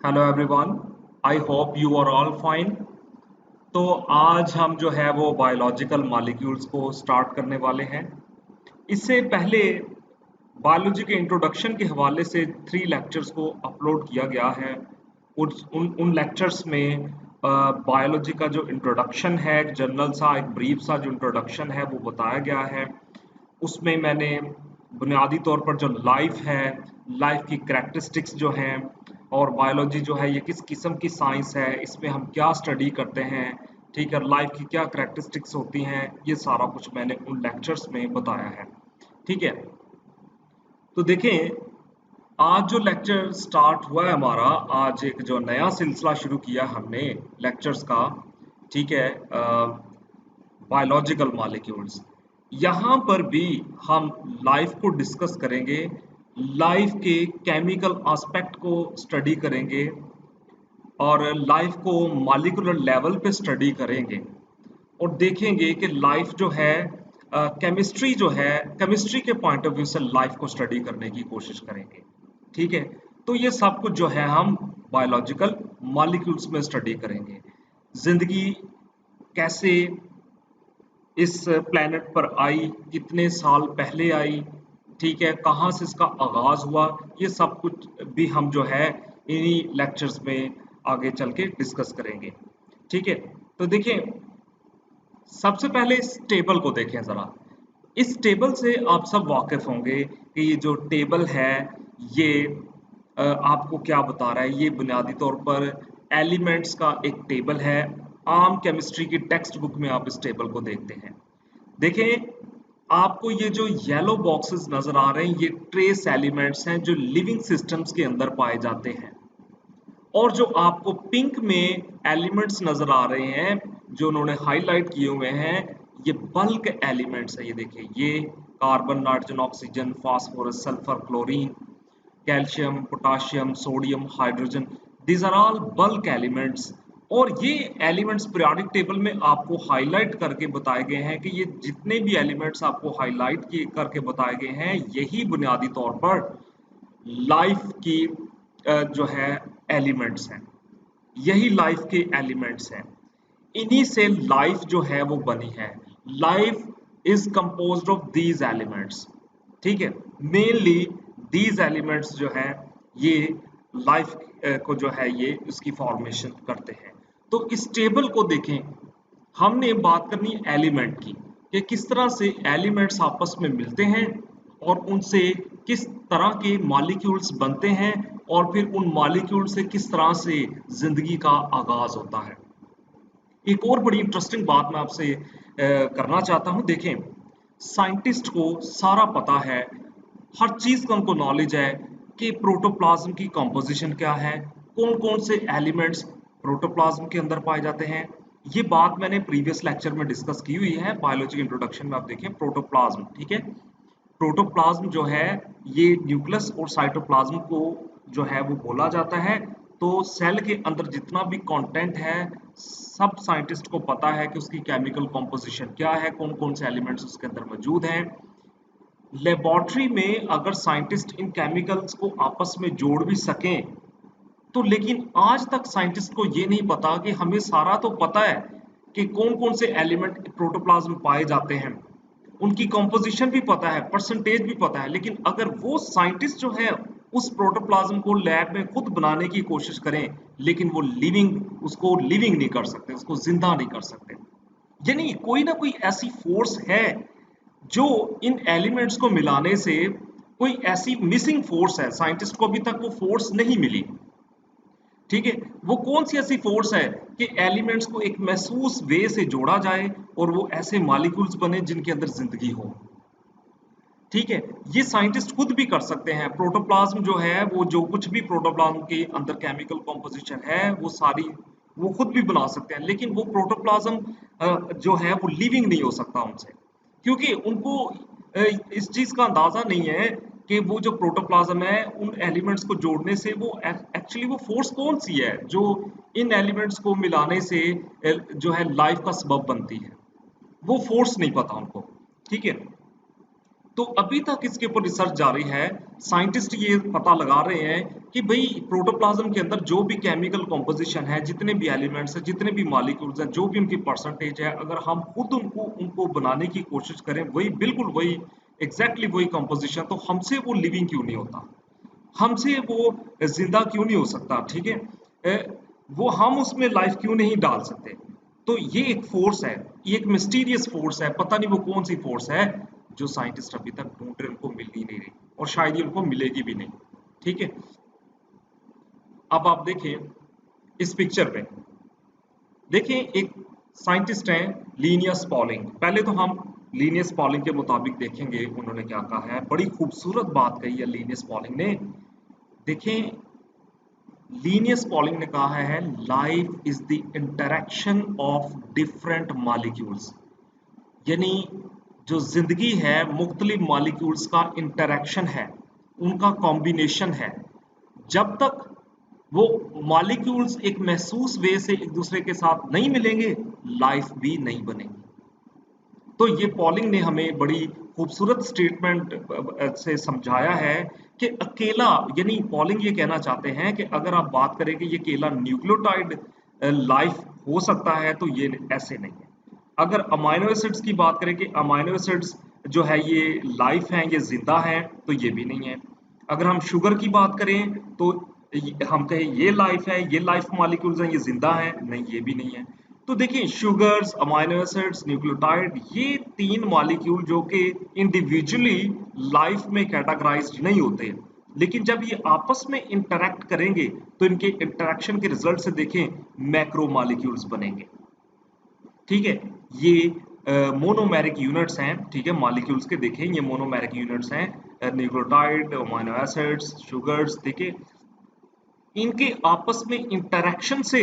Hello everyone, I hope you are all fine. तो आज हम जो है वो बायोलॉजिकल मॉलिक्यूल्स को स्टार्ट करने वाले हैं। इससे पहले बायोलॉजी के इंट्रोडक्शन के हवाले से 3 लेक्चर्स को अपलोड किया गया है। उन लेक्चर्स में बायोलॉजी का जो इंट्रोडक्शन है, एक जनरल सा, एक ब्रीफ सा जो इंट्रोडक्शन है वो बताया गया है। उसमें मैंने बुनियादी तौर पर जो लाइफ है, लाइफ की करैक्टरिस्टिक्स जो हैं, और बायोलॉजी जो है ये किस किस्म की साइंस है, इसमें हम क्या स्टडी करते हैं, ठीक है, लाइफ की क्या करैक्टरिस्टिक्स होती हैं, ये सारा कुछ मैंने उन लेक्चर्स में बताया है। ठीक है, तो देखें, आज जो लेक्चर स्टार्ट हुआ है हमारा, आज एक जो नया सिलसिला शुरू किया हमने लेक्चर्स का, ठीक है, बायोलॉजिकल मॉलिक्यूल्स। यहाँ पर भी हम लाइफ को डिस्कस करेंगे, लाइफ के केमिकल एस्पेक्ट को स्टडी करेंगे और लाइफ को मॉलिक्यूलर लेवल पे स्टडी करेंगे और देखेंगे कि लाइफ जो है, केमिस्ट्री जो है, केमिस्ट्री के पॉइंट ऑफ व्यू से लाइफ को स्टडी करने की कोशिश करेंगे। ठीक है, तो ये सब कुछ जो है हम बायोलॉजिकल मॉलिक्यूल्स में स्टडी करेंगे। जिंदगी कैसे इस प्लेनेट पर आई, कितने साल पहले आई, ठीक है, कहाँ से इसका आगाज हुआ, ये सब कुछ भी हम जो है इन्हीं लेक्चर्स में आगे चल के डिस्कस करेंगे। ठीक है, तो देखें, सबसे पहले इस टेबल को देखें जरा। इस टेबल से आप सब वाकिफ होंगे कि ये जो टेबल है ये आपको क्या बता रहा है। ये बुनियादी तौर पर एलिमेंट्स का एक टेबल है। आम केमिस्ट्री की टेक्स्ट बुक में आप इस टेबल को देखते हैं। देखें, आपको ये जो येलो बॉक्सेस नजर आ रहे हैं, ये ट्रेस एलिमेंट्स हैं जो लिविंग सिस्टम्स के अंदर पाए जाते हैं। और जो आपको पिंक में एलिमेंट्स नजर आ रहे हैं जो उन्होंने हाईलाइट किए हुए हैं, ये बल्क एलिमेंट्स है। ये देखिए, ये carbon, nitrogen, oxygen, phosphorus, sulphur, chlorine, calcium, potassium, sodium, hydrogen, these are all bulk elements. और ये एलिमेंट्स पीरियोडिक टेबल में आपको हाईलाइट करके बताए गए हैं कि ये जितने भी एलिमेंट्स आपको हाईलाइट करके बताए गए हैं, यही बुनियादी तौर पर लाइफ की जो है एलिमेंट्स हैं, यही लाइफ के एलिमेंट्स हैं। इन्हीं से लाइफ जो है वो बनी है। Life is composed of these elements. ठीक है, मेनली दीज एलिमेंट्स जो है ये लाइफ को जो है ये उसकी फॉर्मेशन करते हैं। तो इस टेबल को देखें, हमने बात करनी है एलिमेंट की कि किस तरह से एलिमेंट्स आपस में मिलते हैं और उनसे किस तरह के मॉलिक्यूल्स बनते हैं और फिर उन मॉलिक्यूल से किस तरह से जिंदगी का आगाज होता है। एक और बड़ी इंटरेस्टिंग बात मैं आपसे करना चाहता हूं। देखें, साइंटिस्ट को सारा पता है, हर चीज का उनको नॉलेज है कि प्रोटोप्लाज्म की कंपोजिशन क्या है, कौन कौन से एलिमेंट्स प्रोटोप्लाज्म के अंदर पाए जाते हैं। ये बात मैंने प्रीवियस लेक्चर में डिस्कस की हुई है, बायोलॉजी इंट्रोडक्शन में आप देखें प्रोटोप्लाज्म। ठीक है, प्रोटोप्लाज्म जो है ये न्यूक्लियस और साइटोप्लाज्म को जो है वो बोला जाता है। तो सेल के अंदर जितना भी कंटेंट है, सब साइंटिस्ट को पता है कि उसकी केमिकल कॉम्पोजिशन क्या है, कौन कौन से एलिमेंट्स उसके अंदर मौजूद हैं। लेबोरेटरी में अगर साइंटिस्ट इन केमिकल्स को आपस में जोड़ भी सकें, तो लेकिन आज तक साइंटिस्ट को ये नहीं पता कि हमें सारा तो पता है कि कौन कौन से एलिमेंट प्रोटोप्लाज्म में पाए जाते हैं, उनकी कंपोजिशन भी पता है, परसेंटेज भी पता है, लेकिन अगर वो साइंटिस्ट जो है उस प्रोटोप्लाज्म को लैब में खुद बनाने की कोशिश करें, लेकिन वो लिविंग, उसको लिविंग नहीं कर सकते, उसको जिंदा नहीं कर सकते। यानी कोई ना कोई ऐसी फोर्स है जो इन एलिमेंट्स को मिलाने से, कोई ऐसी मिसिंग फोर्स है, साइंटिस्ट को अभी तक वो फोर्स नहीं मिली। ठीक है, वो कौन सी ऐसी फोर्स है कि एलिमेंट्स को एक महसूस वे से जोड़ा जाए और वो ऐसे मॉलिक्यूल्स बने जिनके अंदर जिंदगी हो। ठीक है, ये साइंटिस्ट खुद भी कर सकते हैं। प्रोटोप्लाज्म जो है वो, जो कुछ भी प्रोटोप्लाज्म के अंदर केमिकल कॉम्पोजिशन है, वो सारी वो खुद भी बना सकते हैं, लेकिन वो प्रोटोप्लाज्म जो है वो लिविंग नहीं हो सकता उनसे, क्योंकि उनको इस चीज का अंदाजा नहीं है कि वो जो प्रोटोप्लाज्म है उन एलिमेंट्स को जोड़ने से वो एक्चुअली वो फोर्स कौन सी है जो इन एलिमेंट्स को मिलाने से जो है लाइफ का सबब बनती है। वो फोर्स नहीं पता उनको। ठीक है, तो अभी तक इसके ऊपर रिसर्च जारी है। साइंटिस्ट ये पता लगा रहे हैं कि भाई प्रोटोप्लाज्म के अंदर जो भी केमिकल कॉम्पोजिशन है, जितने भी एलिमेंट्स हैं, जितने भी मॉलिक्यूल्स हैं, जो भी उनकी परसेंटेज है, अगर हम खुद उनको उनको बनाने की कोशिश करें, वही बिल्कुल वही एग्जैक्टली वही कॉम्पोजिशन, तो हमसे वो लिविंग क्यों नहीं होता, हमसे वो जिंदा क्यों नहीं हो सकता, ठीक है। वो हम उसमें लाइफ क्यों नहीं डाल सकते। तो ये एक फोर्स है, ये एक मिस्टीरियस फोर्स है, पता नहीं वो कौन सी फोर्स है जो साइंटिस्ट अभी तक ढूंढ रहे, उनको मिल ही नहीं रही, और शायद ये उनको मिलेगी भी नहीं, ठीक है। अब आप देखें इस पिक्चर पे, देखिए एक साइंटिस्ट हैं लिनियस पॉलिंग। पहले तो हम लिनियस पॉलिंग के मुताबिक देखेंगे उन्होंने क्या कहा है। बड़ी खूबसूरत बात कही है लिनियस पॉलिंग ने। देखें, लिनियस पॉलिंग ने कहा है life is the interaction of different molecules, यानी जो जिंदगी है मुख्तलिफ मॉलिक्यूल्स का इंटरेक्शन है, उनका कॉम्बिनेशन है। जब तक वो मॉलिक्यूल्स एक महसूस वे से एक दूसरे के साथ नहीं मिलेंगे, लाइफ भी नहीं बनेगी। तो ये पॉलिंग ने हमें बड़ी खूबसूरत स्टेटमेंट से समझाया है कि अकेला, यानी पॉलिंग ये कहना चाहते हैं कि अगर आप बात करें कि ये अकेला न्यूक्लियोटाइड लाइफ हो सकता है, तो ये ऐसे नहीं है। अगर अमाइनो एसिड्स की बात करें कि अमाइनो एसिड्स जो है ये लाइफ है, ये जिंदा है, तो ये भी नहीं है। अगर हम शुगर की बात करें तो हम कहें ये लाइफ है, ये लाइफ मॉलिक्यूल्स हैं, ये जिंदा है, नहीं ये भी नहीं है। तो देखिए शुगर्स, अमाइनो एसिड्स, न्यूक्लियोटाइड, ये तीन मॉलिक्यूल जो कि इंडिविजुअली लाइफ में कैटेगराइज्ड नहीं होते, लेकिन जब ये आपस में इंटरैक्ट करेंगे तो इनके इंटरैक्शन के रिजल्ट से देखें मैक्रो मॉलिक्यूल्स बनेंगे, ठीक है। ये मोनोमेरिक यूनिट्स हैं, ठीक है, मॉलिक्यूल्स के देखें ये मोनोमेरिक यूनिट्स हैं, न्यूक्लियोटाइड, अमीनो एसिड्स, शुगर्स, देखिए इनके आपस में इंटरैक्शन से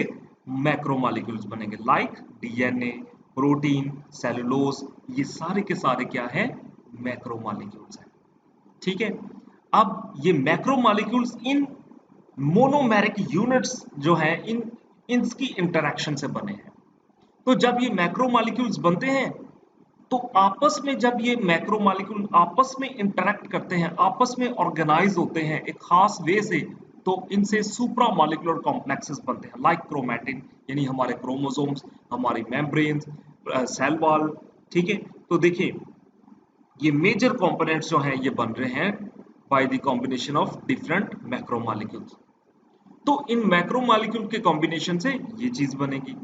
मैक्रोमोलेक्यूल्स बनेंगे, लाइक डीएनए, प्रोटीन, सेलुलोज, ये सारे के सारे क्या है, मैक्रोमोलेक्यूल्स हैं, ठीक है। अब ये मैक्रोमोलेक्यूल्स इन मोनोमेरिक यूनिट्स जो हैं इन इनकी इंटरैक्शन से बने हैं। तो जब ये मैक्रोमोलेक्यूल्स बनते हैं तो आपस में जब ये मैक्रोमोलेक्यूल आपस में इंटरैक्ट करते हैं, आपस में ऑर्गेनाइज होते हैं एक खास वे से, तो इनसे सुप्रा मॉलिक्यूलर कॉम्प्लेक्सेस बनते हैं, लाइक क्रोमैटिन, यानी हमारे क्रोमोसोम्स, हमारी मेम्ब्रेन्स, सेल वॉल, ठीक है। तो देखिए ये मेजर कंपोनेंट्स जो हैं ये बन रहे हैं by the combination of different macromolecules. तो इन मैक्रोमोलेक्यूल के कॉम्बिनेशन से ये चीज बनेगी,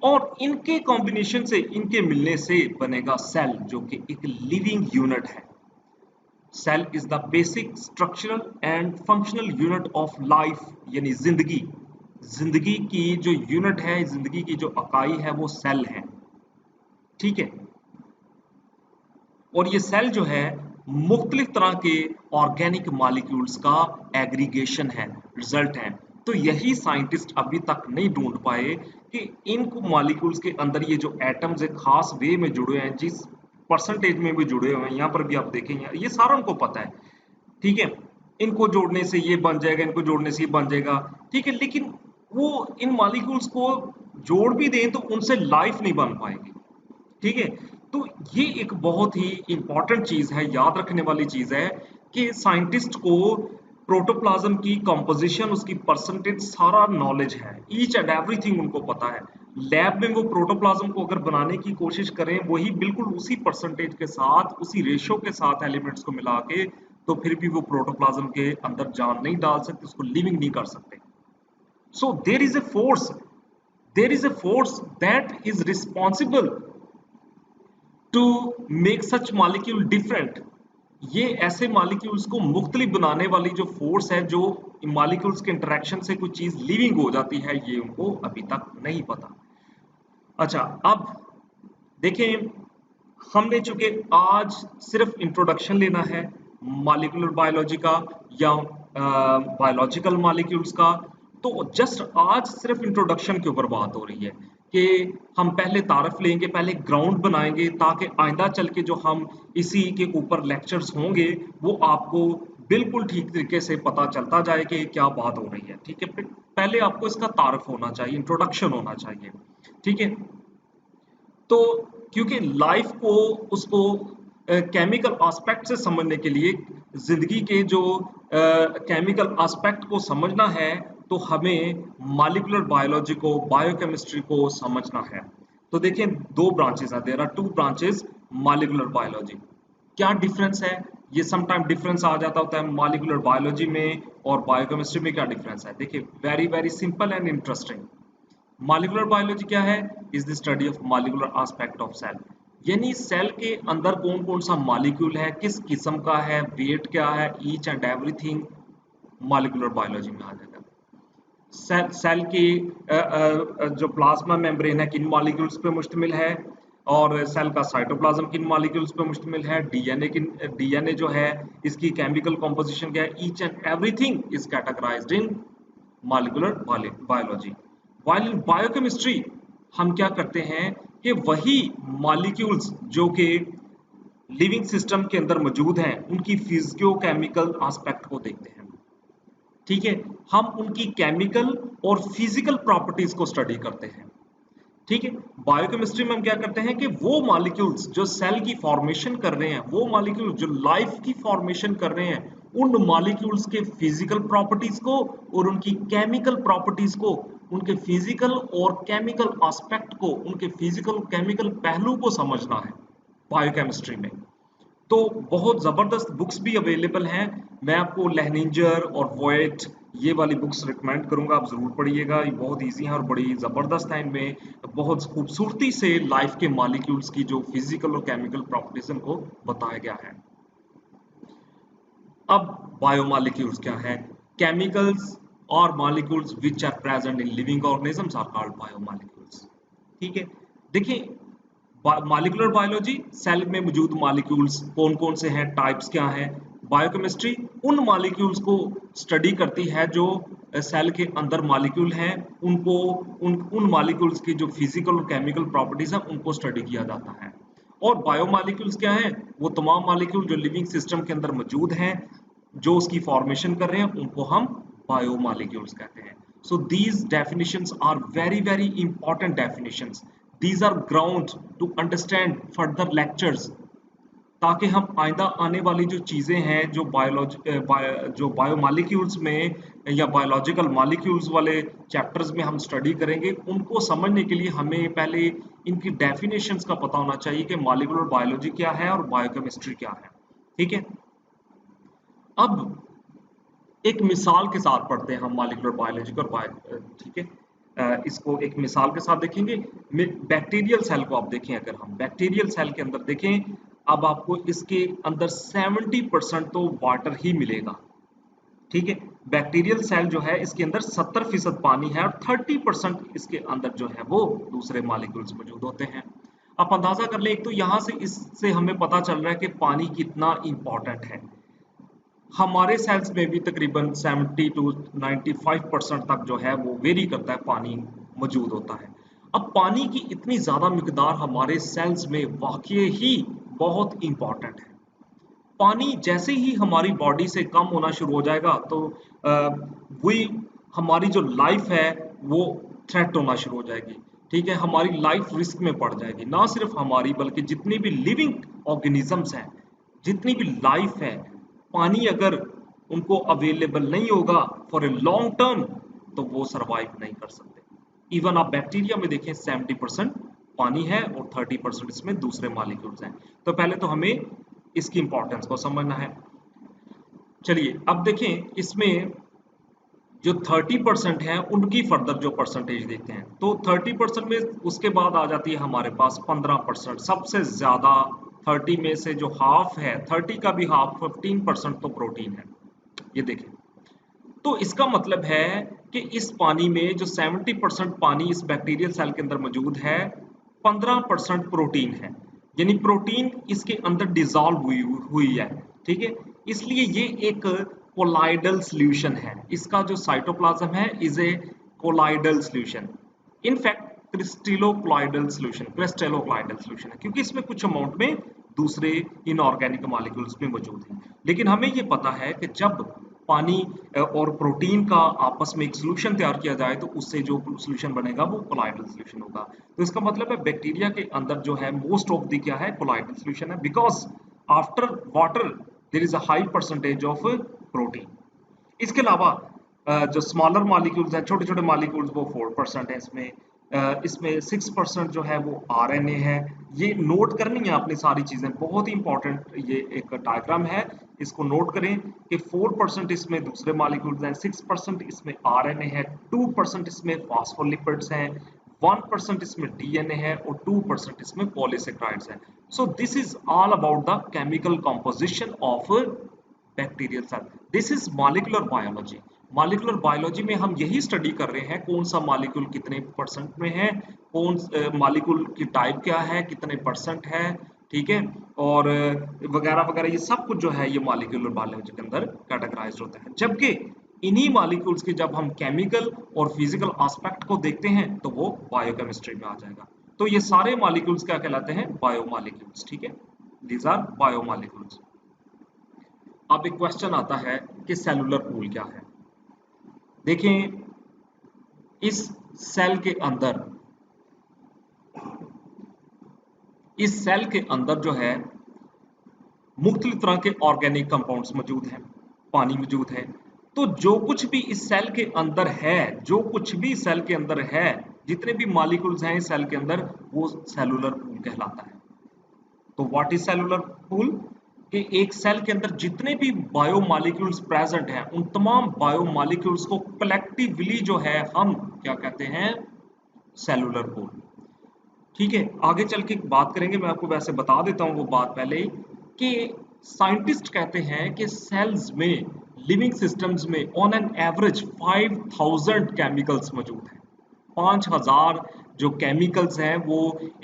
और इनके कॉम्बिनेशन से, इनके मिलने से बनेगा सेल, जो कि एक लिविंग यूनिट है। Cell is the basic structural and functional unit of life, यानी जिंदगी, जिंदगी की जो यूनिट है, जिंदगी की जो इकाई है वो सेल है, ठीक है। और ये सेल जो है मुख्तलिफ तरह के ऑर्गेनिक मॉलिक्यूल्स का एग्रीगेशन है, रिजल्ट है। तो यही साइंटिस्ट अभी तक नहीं ढूंढ पाए कि इन मॉलिक्यूल्स के अंदर ये जो एटम्स एक खास वे में जुड़े हैं, जिस परसेंटेज में भी जुड़े हुए हैं, यहाँ पर भी आप देखेंगे ये सारा उनको पता है, ठीक है। इनको जोड़ने से ये बन जाएगा, इनको जोड़ने से ये बन जाएगा, ठीक है, लेकिन वो इन मॉलिक्यूल्स को जोड़ भी दें तो उनसे लाइफ नहीं बन पाएगी, ठीक है। तो ये एक बहुत ही इंपॉर्टेंट चीज है, याद रखने वाली चीज है कि साइंटिस्ट को प्रोटोप्लाज्म की कंपोजिशन, उसकी परसेंटेज सारा नॉलेज है, ईच एंड एवरीथिंग उनको पता है। लैब में वो प्रोटोप्लाज्म को अगर बनाने की कोशिश करें वही बिल्कुल उसी परसेंटेज के साथ, उसी रेशो के साथ एलिमेंट्स को मिला के, तो फिर भी वो प्रोटोप्लाज्म के अंदर जान नहीं डाल सकते, उसको लिविंग नहीं कर सकते। So there is a force that is responsible to make such molecule different. ये ऐसे मॉलिक्यूल्स को मुख्तलिफ बनाने वाली जो फोर्स है, जो मॉलिक्यूल्स के इंटरेक्शन से कोई चीज लिविंग हो जाती है, ये उनको अभी तक नहीं पता। अच्छा, अब देखें, हमने चूंकि आज सिर्फ इंट्रोडक्शन लेना है मॉलिक्यूलर बायोलॉजी का या बायोलॉजिकल मॉलिक्यूल्स का, तो जस्ट आज सिर्फ इंट्रोडक्शन के ऊपर बात हो रही है कि हम पहले तारफ लेंगे, पहले ग्राउंड बनाएंगे, ताकि आइंदा चल के जो हम इसी के ऊपर लेक्चर्स होंगे वो आपको बिल्कुल ठीक तरीके से पता चलता जाए कि क्या बात हो रही है, ठीक है। पहले आपको इसका तारफ होना चाहिए, इंट्रोडक्शन होना चाहिए, ठीक है। तो क्योंकि लाइफ को, उसको केमिकल एस्पेक्ट से समझने के लिए, जिंदगी के जो केमिकल एस्पेक्ट को समझना है, तो हमें मॉलिक्यूलर बायोलॉजी को, बायोकेमिस्ट्री को समझना है। तो देखिए दो ब्रांचेस हैं, there are two branches molecular biology. क्या डिफरेंस है? ये समटाइम डिफरेंस आ जाता होता है मॉलिक्यूलर बायोलॉजी में और बायोकेमिस्ट्री में। क्या डिफरेंस है? देखिए very very simple and interesting. Molecular biology क्या है? Is the study of molecular aspect of cell, यानी सेल के अंदर कौन कौन सा मॉलिक्यूल है, किस किस्म का है, वेट क्या है, each and everything molecular biology में आ जाएगा। सेल की जो प्लाज्मा मेम्ब्रेन है किन मॉलिक्यूल्स पे मुश्तमिल है, और सेल का साइटोप्लाज्म किन मॉलिक्यूल्स पे मुश्तमिल है, डीएनए जो है इसकी केमिकल कॉम्पोजिशन क्या है, each and everything is categorised in molecular biology. while in biochemistry हम क्या करते हैं कि वही मॉलिक्यूल्स जो कि लिविंग सिस्टम के अंदर मौजूद हैं उनकी फिजिको केमिकल एस्पेक्ट को देखते हैं। ठीक है, हम उनकी केमिकल और फिजिकल प्रॉपर्टीज को स्टडी करते हैं। ठीक है, बायोकेमिस्ट्री में हम क्या करते हैं कि वो मॉलिक्यूल्स जो सेल की फॉर्मेशन कर रहे हैं, वो मॉलिक्यूल्स जो लाइफ की फॉर्मेशन कर रहे हैं, उन मॉलिक्यूल्स के फिजिकल प्रॉपर्टीज को और उनकी केमिकल प्रॉपर्टीज को, उनके फिजिकल और केमिकल एस्पेक्ट को, उनके फिजिकल केमिकल पहलू को समझना है बायोकेमिस्ट्री में। तो बहुत ज़बरदस्त बुक्स भी अवेलेबल हैं। मैं आपको लेहनिंजर और वोएट ये वाली बुक्स रिकमेंड करूंगा, आप ज़रूर पढ़िएगा। ये बहुत इजी हैं और बड़ी ज़बरदस्त हैं। इनमें बहुत खूबसूरती से लाइफ के मॉलिक्यूल्स की जो फिजिकल और केमिकल प्रॉपर्टीज को बताया गया है। अब बायोमॉलिक्यूल्स क्या है? केमिकल्स और molecules which are present in living organisms are called biomolecules. ठीक है, देखिए मॉलिक्यूलर बायोलॉजी सेल में मौजूद मॉलिक्यूल्स कौन कौन से हैं, टाइप्स क्या हैं। बायोकेमिस्ट्री उन मॉलिक्यूल्स को स्टडी करती है जो सेल के अंदर मॉलिक्यूल हैं, उनको उन मॉलिक्यूल्स की जो फिजिकल और केमिकल प्रॉपर्टीज हैं उनको स्टडी किया जाता है। और बायोमॉलिक्यूल्स क्या हैं? वो तमाम मॉलिक्यूल जो लिविंग सिस्टम के अंदर मौजूद हैं, जो उसकी फॉर्मेशन कर रहे हैं, उनको हम बायोमॉलिक्यूल्स कहते हैं। So these definitions are very very important definitions. These are ground to understand further lectures, ताकि हम आइंदा आने वाली जो चीज़ें हैं जो जो बायोमॉलिक्यूल्स में या बायोलॉजिकल मॉलिक्यूल्स वाले चैप्टर्स में हम स्टडी करेंगे, उनको समझने के लिए हमें पहले इनकी डेफिनेशंस का पता होना चाहिए कि मॉलिक्यूलर बायोलॉजी क्या है और बायोकेमिस्ट्री क्या है। ठीक है, अब एक मिसाल के साथ पढ़ते हैं हम मॉलिक्यूलर बायोलॉजी और बायो। ठीक है, इसको एक मिसाल के साथ देखेंगे। बैक्टीरियल सेल को आप देखें, अगर हम बैक्टीरियल सेल के अंदर देखें, अब आपको इसके अंदर 70% तो वाटर ही मिलेगा। ठीक है, बैक्टीरियल सेल जो है इसके अंदर 70% पानी है और 30% इसके अंदर जो है वो दूसरे मॉलिक्यूल्स मौजूद होते हैं। आप अंदाजा कर लें, एक तो यहाँ से इससे हमें पता चल रहा है कि पानी कितना इंपॉर्टेंट है। हमारे सेल्स में भी तकरीबन 70 to 95% तक जो है वो वेरी करता है, पानी मौजूद होता है। अब पानी की इतनी ज़्यादा मिकदार हमारे सेल्स में वाकई ही बहुत इंपॉर्टेंट है। पानी जैसे ही हमारी बॉडी से कम होना शुरू हो जाएगा तो वही हमारी जो लाइफ है वो थ्रेट होना शुरू हो जाएगी। ठीक है, हमारी लाइफ रिस्क में पड़ जाएगी, ना सिर्फ हमारी बल्कि जितनी भी लिविंग ऑर्गेनिजम्स हैं, जितनी भी लाइफ है, पानी अगर उनको अवेलेबल नहीं होगा फॉर ए लॉन्ग टर्म तो वो सरवाइव नहीं कर सकते। इवन आप बैक्टीरिया में देखें 70% पानी है और 30% इसमें दूसरे मॉलिक्यूल्स हैं। तो पहले तो हमें इसकी इंपॉर्टेंस को समझना है। चलिए अब देखें, इसमें जो 30% है उनकी फर्दर जो परसेंटेज देखते हैं, तो 30% में उसके बाद आ जाती है हमारे पास 15%। सबसे ज्यादा 30 में से जो हाफ है, 30 का भी हाफ 15% तो प्रोटीन है। ये देखें, तो इसका मतलब है कि इस पानी में जो 70% पानी इस बैक्टीरियल सेल के अंदर मौजूद है, 15% प्रोटीन है, यानी प्रोटीन इसके अंदर डिजॉल्व हुई है। ठीक है, इसलिए ये एक कोलाइडल सॉल्यूशन है। इसका जो साइटोप्लाज्म है is a colloidal solution, in fact crystallocolloidal solution है, क्योंकि इसमें कुछ अमाउंट में दूसरे इनऑर्गेनिक मॉलिक्यूल्स भी मौजूद हैं। लेकिन हमें ये पता है कि जब पानी और प्रोटीन का आपस में एक सॉल्यूशन तैयार किया जाए तो उससे जो सॉल्यूशन बनेगा वो कोलाइडल सॉल्यूशन होगा। तो इसका मतलब है बैक्टीरिया के अंदर जो है मोस्ट ऑफ द क्या है, कोलाइडल सॉल्यूशन है, because after water there is a high percentage of protein. इसके अलावा जो स्मॉलर मॉलिक्यूल्स हैं, छोटे छोटे मॉलिक्यूल्स, वो 4% है इसमें। इसमें 6% जो है वो आरएनए है। ये नोट करनी है आपने सारी चीजें, बहुत ही इंपॉर्टेंट ये एक डायग्राम है, इसको नोट करें कि 4% इसमें दूसरे मॉलिक्यूल्स हैं, 6% इसमें आरएनए है, 2% इसमें फॉस्फोलिपिड्स हैं, 1% इसमें डीएनए है और 2% इसमें पॉलीसेक्राइड्स हैं। So this is all about the chemical composition of bacterial cell. This is molecular biology. Molecular biology में हम यही स्टडी कर रहे हैं कौन सा मॉलिक्यूल कितने परसेंट में है, कौन मॉलिक्यूल की टाइप क्या है, कितने परसेंट है, ठीक है, और वगैरह वगैरह, ये सब कुछ जो है ये मॉलिक्यूलर बायोलॉजी के अंदर कैटेगराइज होता है। जबकि इन्हीं मॉलिक्यूल्स के जब हम केमिकल और फिजिकल एस्पेक्ट को देखते हैं तो वो बायोकेमिस्ट्री में आ जाएगा। तो ये सारे मॉलिक्यूल्स क्या कहलाते हैं? बायोमॉलिक्यूल्स, ठीक है, दीज आर बायोमॉलिक्यूल्स। अब एक क्वेश्चन आता है कि सेलुलर पूल क्या है। देखें, इस सेल के अंदर, इस सेल के अंदर जो है मुख्तलिफ तरह के ऑर्गेनिक कंपाउंड्स मौजूद हैं, पानी मौजूद है। तो जो कुछ भी इस सेल के अंदर है, जो कुछ भी सेल के अंदर है, जितने भी मॉलिक्यूल्स हैं इस सेल के अंदर, वो सेलुलर पूल कहलाता है। तो व्हाट इज सेलुलर पूल? कि एक सेल के अंदर जितने भी बायोमॉलिक्यूल्स प्रेजेंट हैं, उन तमाम बायोमॉलिक्यूल्स को कलेक्टिवली जो है हम क्या कहते हैं? Cellular pool. ठीक है, आगे चल के बात करेंगे, मैं आपको वैसे बता देता हूँ वो बात पहले ही, कि साइंटिस्ट कहते हैं कि सेल्स में, लिविंग सिस्टम्स में ऑन एन एवरेज 5000 केमिकल्स मौजूद हैं। 5000 जो केमिकल्स हैं वो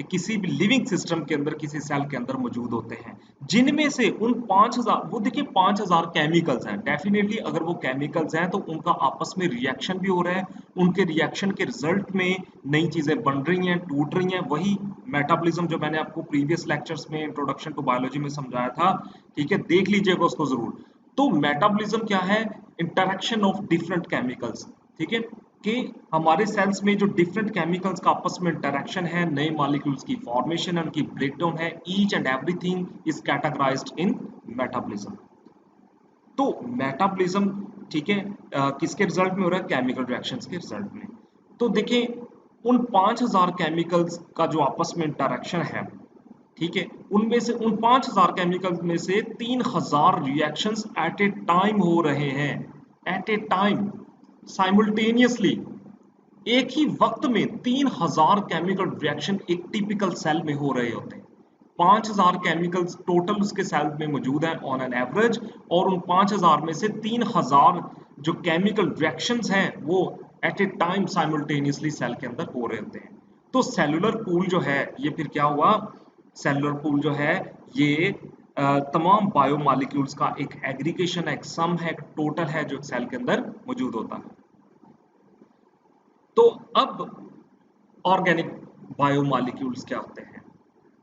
किसी भी लिविंग सिस्टम के अंदर, किसी सेल के अंदर मौजूद होते हैं, जिनमें से उन 5000, वो देखिए 5000 केमिकल्स हैं, डेफिनेटली अगर वो केमिकल्स हैं तो उनका आपस में रिएक्शन भी हो रहा है, उनके रिएक्शन के रिजल्ट में नई चीजें बन रही हैं, टूट रही हैं। वही मेटाबॉलिज्म जो मैंने आपको प्रीवियस लेक्चर्स में इंट्रोडक्शन टू बायोलॉजी में समझाया था, ठीक है, देख लीजिएगा उसको जरूर। तो मेटाबॉलिज्म क्या है? इंटरेक्शन ऑफ डिफरेंट केमिकल्स, ठीक है, कि हमारे सेल्स में जो डिफरेंट केमिकल्स का आपस में इंटरेक्शन है, नए मॉलिक्यूल्स की फॉर्मेशन है, उनकी ब्रेकडाउन है, each and everything is categorised in metabolism. तो मेटाबॉलिज्म, ठीक है, किसके रिजल्ट में हो रहा है? केमिकल रिएक्शंस के रिजल्ट में। तो देखें, उन 5000 केमिकल्स का जो आपस में इंटरेक्शन है, ठीक है, उनमें से, उन 5000 केमिकल्स में से 3000 रिएक्शंस एट ए टाइम हो रहे हैं, एट ए टाइम, साइमल्टेनियसली, एक ही वक्त में 3000 केमिकल रिएक्शन एक टिपिकल सेल में हो रहे होते हैं। 5000 केमिकल्स टोटल उसके सेल में मौजूद हैं ऑन एन एवरेज, और उन 5000 में से 3000 जो केमिकल रिएक्शंस हैं वो at a time simultaneously cell के अंदर हो रहे होते हैं। तो सेलुलर पूल जो है ये फिर क्या हुआ? सेलुलर पूल जो है ये तमाम बायोमॉलिक्यूल्स का एक एग्रीगेशन है, एक सम है, एक टोटल है जो सेल के अंदर मौजूद होता है। तो अब ऑर्गेनिक बायोमॉलिक्यूल्स क्या होते हैं?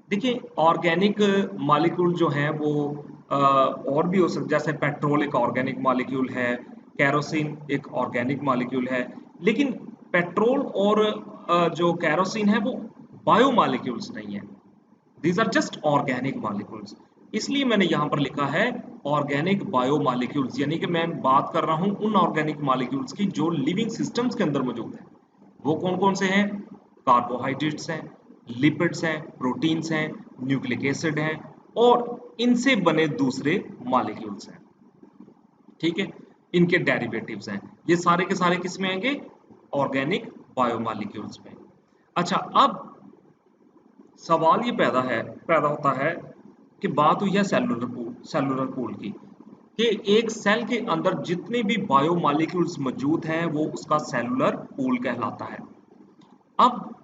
देखिए, ऑर्गेनिक मॉलिक्यूल जो हैं वो और भी हो सकते, जैसे पेट्रोल एक ऑर्गेनिक मॉलिक्यूल है, कैरोसिन एक ऑर्गेनिक मॉलिक्यूल है, लेकिन पेट्रोल और जो कैरोसिन है वो बायोमॉलिक्यूल्स नहीं है, these are just organic molecules. इसलिए मैंने यहाँ पर लिखा है ऑर्गेनिक बायोमॉलिक्यूल्स, यानी कि मैं बात कर रहा हूँ उन ऑर्गेनिक मॉलिक्यूल्स की जो लिविंग सिस्टम्स के अंदर मौजूद है। वो कौन कौन से हैं? कार्बोहाइड्रेट्स हैं, लिपिड्स हैं, प्रोटीन्स हैं, न्यूक्लिक एसिड हैं, और इनसे बने दूसरे मॉलिक्यूल्स हैं, ठीक है, इनके डेरिवेटिव्स हैं। ये सारे के सारे किस में आएंगे? ऑर्गेनिक बायोमॉलिक्यूल्स में। अच्छा, अब सवाल ये पैदा होता है कि बात हुई है सेलुलर पूल की, कि एक सेल के अंदर जितने भी बायोमॉलिक्यूल्स मौजूद हैं वो उसका सेलुलर पूल कहलाता है। अब